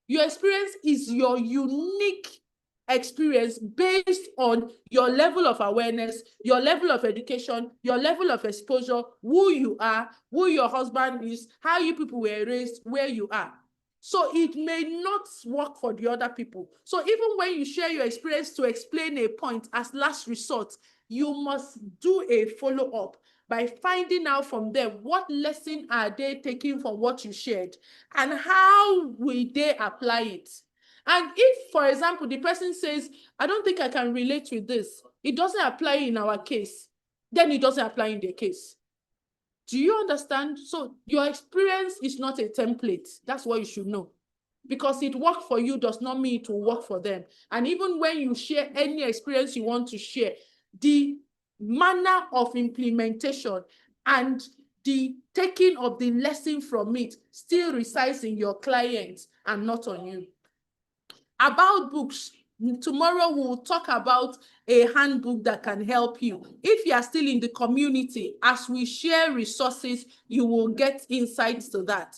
Your experience is your unique experience based on your level of awareness, your level of education, your level of exposure, who you are, who your husband is, how you people were raised, where you are. So it may not work for the other people. So even when you share your experience to explain a point as last resort, you must do a follow-up by finding out from them what lesson are they taking from what you shared and how will they apply it. And if, for example, the person says, I don't think I can relate with this, it doesn't apply in our case, then it doesn't apply in their case. Do you understand? So your experience is not a template. That's what you should know. Because it worked for you does not mean it will work for them. And even when you share any experience you want to share, the manner of implementation and the taking of the lesson from it still resides in your clients and not on you. About books, tomorrow we'll talk about a handbook that can help you. If you are still in the community, as we share resources, you will get insights to that.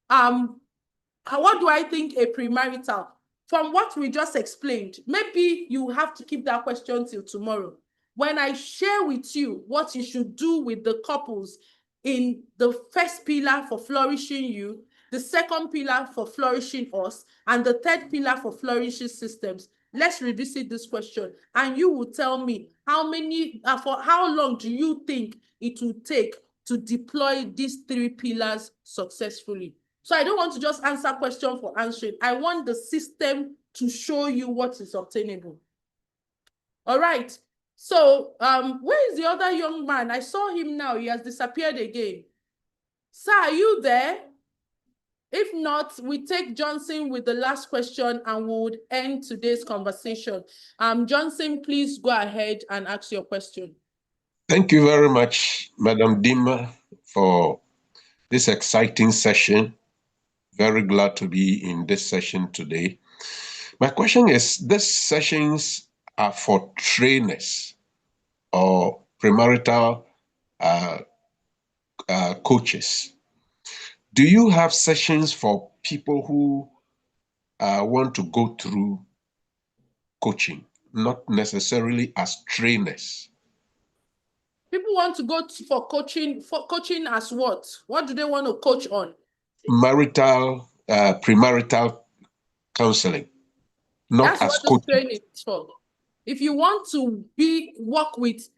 What do I think a premarital? From what we just explained, maybe you have to keep that question till tomorrow. When I share with you what you should do with the couples in the first pillar for flourishing you, the second pillar for flourishing us, and the third pillar for flourishing systems, let's revisit this question. And you will tell me for how long do you think it will take to deploy these three pillars successfully? So I don't want to just answer question for answering. I want the system to show you what is obtainable. All right. So where is the other young man? I saw him now. He has disappeared again. Sir, are you there? If not, we take Johnson with the last question and we would end today's conversation. Johnson, please go ahead and ask your question. Thank you very much, Madam Dima, for this exciting session. Very glad to be in this session today. My question is, these sessions are for trainers or premarital coaches. Do you have sessions for people who want to go through coaching, not necessarily as trainers? People want to go for coaching as what? What do they want to coach on? Premarital counseling, not That's as what this coaching. training is for. If you want to work with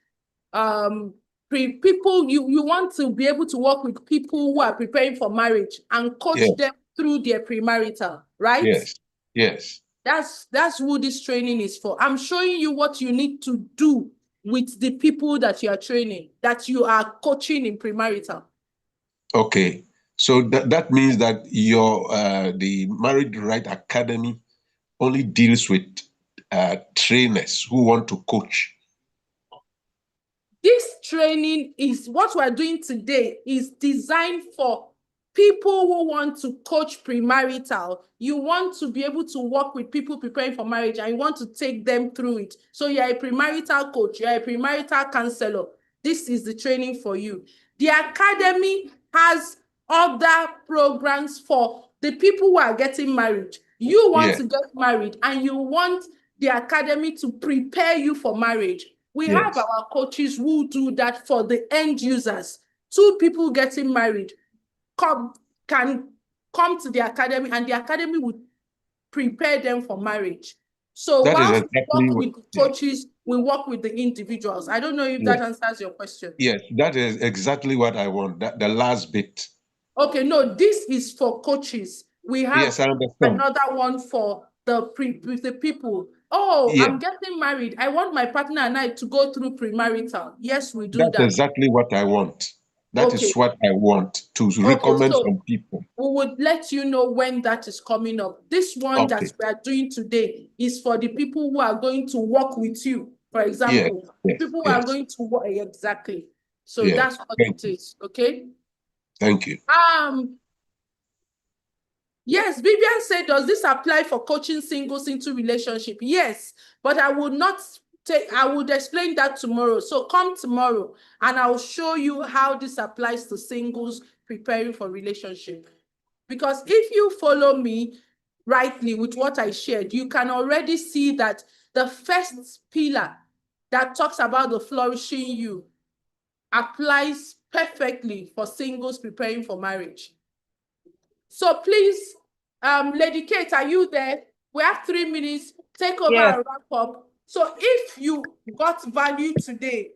people, you want to be able to work with people who are preparing for marriage and coach Yes. them through their premarital, right? Yes. Yes. That's who this training is for. I'm showing you what you need to do with the people that you are training, that you are coaching in premarital. Okay. So that means that your the Married Right Academy only deals with trainers who want to coach. This training is what we're doing today is designed for people who want to coach premarital. You want to be able to work with people preparing for marriage and you want to take them through it. So you're a premarital coach, you're a premarital counselor. This is the training for you. The academy has other programs for the people who are getting married. You want to get married and you want the academy to prepare you for marriage. We have our coaches who do that for the end users. Two people getting married can come to the academy and the academy will prepare them for marriage. So That is whilst we exactly work what, with the coaches, we work with the individuals. I don't know if that answers your question. Yes, that is exactly what I want. The last bit. Okay, no, this is for coaches. We have Yes, I understand. another one for the people. Oh, Yes. I'm getting married. I want my partner and I to go through premarital. Yes, we do That's that. exactly what I want. That is what I want to recommend so some people. we would let you know when that is coming up. This one that we are doing today is for the people who are going to work with you. For example, people who are going to work exactly. So that's what it is. Okay. Thank you. Yes, Vivian said, does this apply for coaching singles into relationship? Yes, but I would not take, I would explain that tomorrow. So come tomorrow and I'll show you how this applies to singles preparing for relationship. Because if you follow me rightly with what I shared, you can already see that the first pillar that talks about the flourishing you applies perfectly for singles preparing for marriage. So please, Lady Kate, are you there? We have 3 minutes. Take over and wrap up. So if you got value today,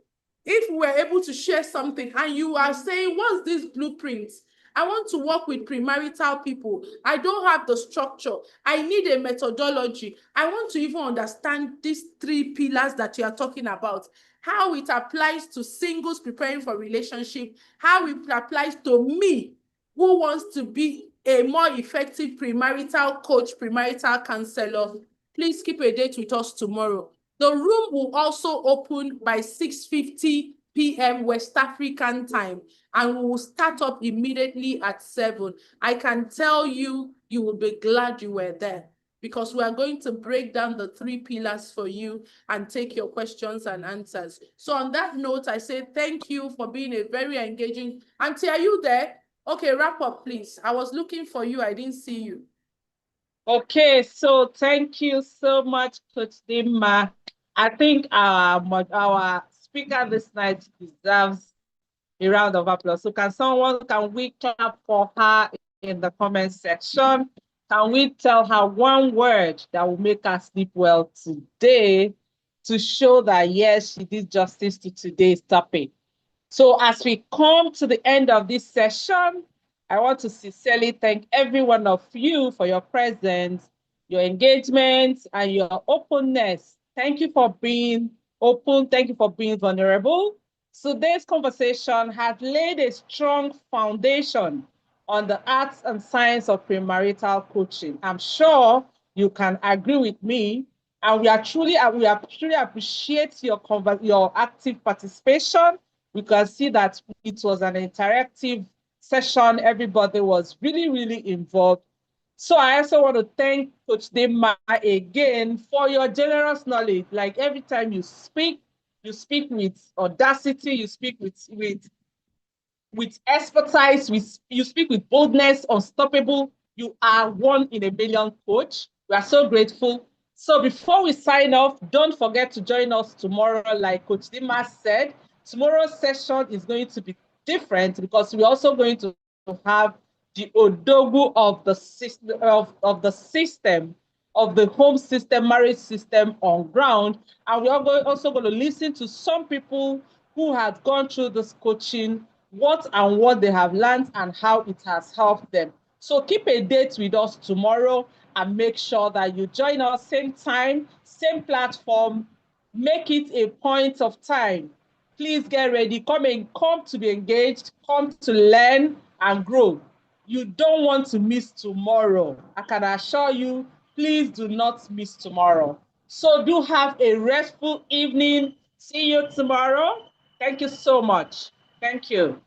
if we were able to share something and you are saying, what's this blueprint? I want to work with premarital people. I don't have the structure. I need a methodology. I want to even understand these 3 pillars that you are talking about, how it applies to singles preparing for relationship, how it applies to me who wants to be a more effective premarital coach, premarital counselor. Please keep a date with us tomorrow. The room will also open by 6:50 p.m. West African time, and we will start up immediately at 7. I can tell you, you will be glad you were there because we are going to break down the 3 pillars for you and take your questions and answers. So on that note, I say thank you for being a very engaging. Auntie, are you there? Okay, wrap up, please. I was looking for you. I didn't see you. Okay, so thank you so much, Coach Dima. I think our speaker this night deserves a round of applause. So can we clap for her in the comment section? Can we tell her one word that will make her sleep well today to show that, yes, she did justice to today's topic? So as we come to the end of this session, I want to sincerely thank every one of you for your presence, your engagement, and your openness. Thank you for being open. Thank you for being vulnerable. Today's conversation has laid a strong foundation on the arts and science of premarital coaching. I'm sure you can agree with me, and we truly appreciate your active participation. We can see that it was an interactive session. Everybody was really, really involved. So I also want to thank Coach Dema again for your generous knowledge. Like every time you speak with audacity, you speak with expertise, you speak with boldness, unstoppable. You are 1 in a million coach. We are so grateful. So before we sign off, don't forget to join us tomorrow. Like Coach Dima said, tomorrow's session is going to be different because we're also going to have the Odogu of the system, of the home system, marriage system on ground. And we're also going to listen to some people who has gone through this coaching, what they have learned and how it has helped them. So keep a date with us tomorrow and make sure that you join us same time, same platform. Make it a point of time. Please get ready. Come to be engaged, come to learn and grow. You don't want to miss tomorrow. I can assure you, please do not miss tomorrow. So do have a restful evening. See you tomorrow. Thank you so much. Thank you.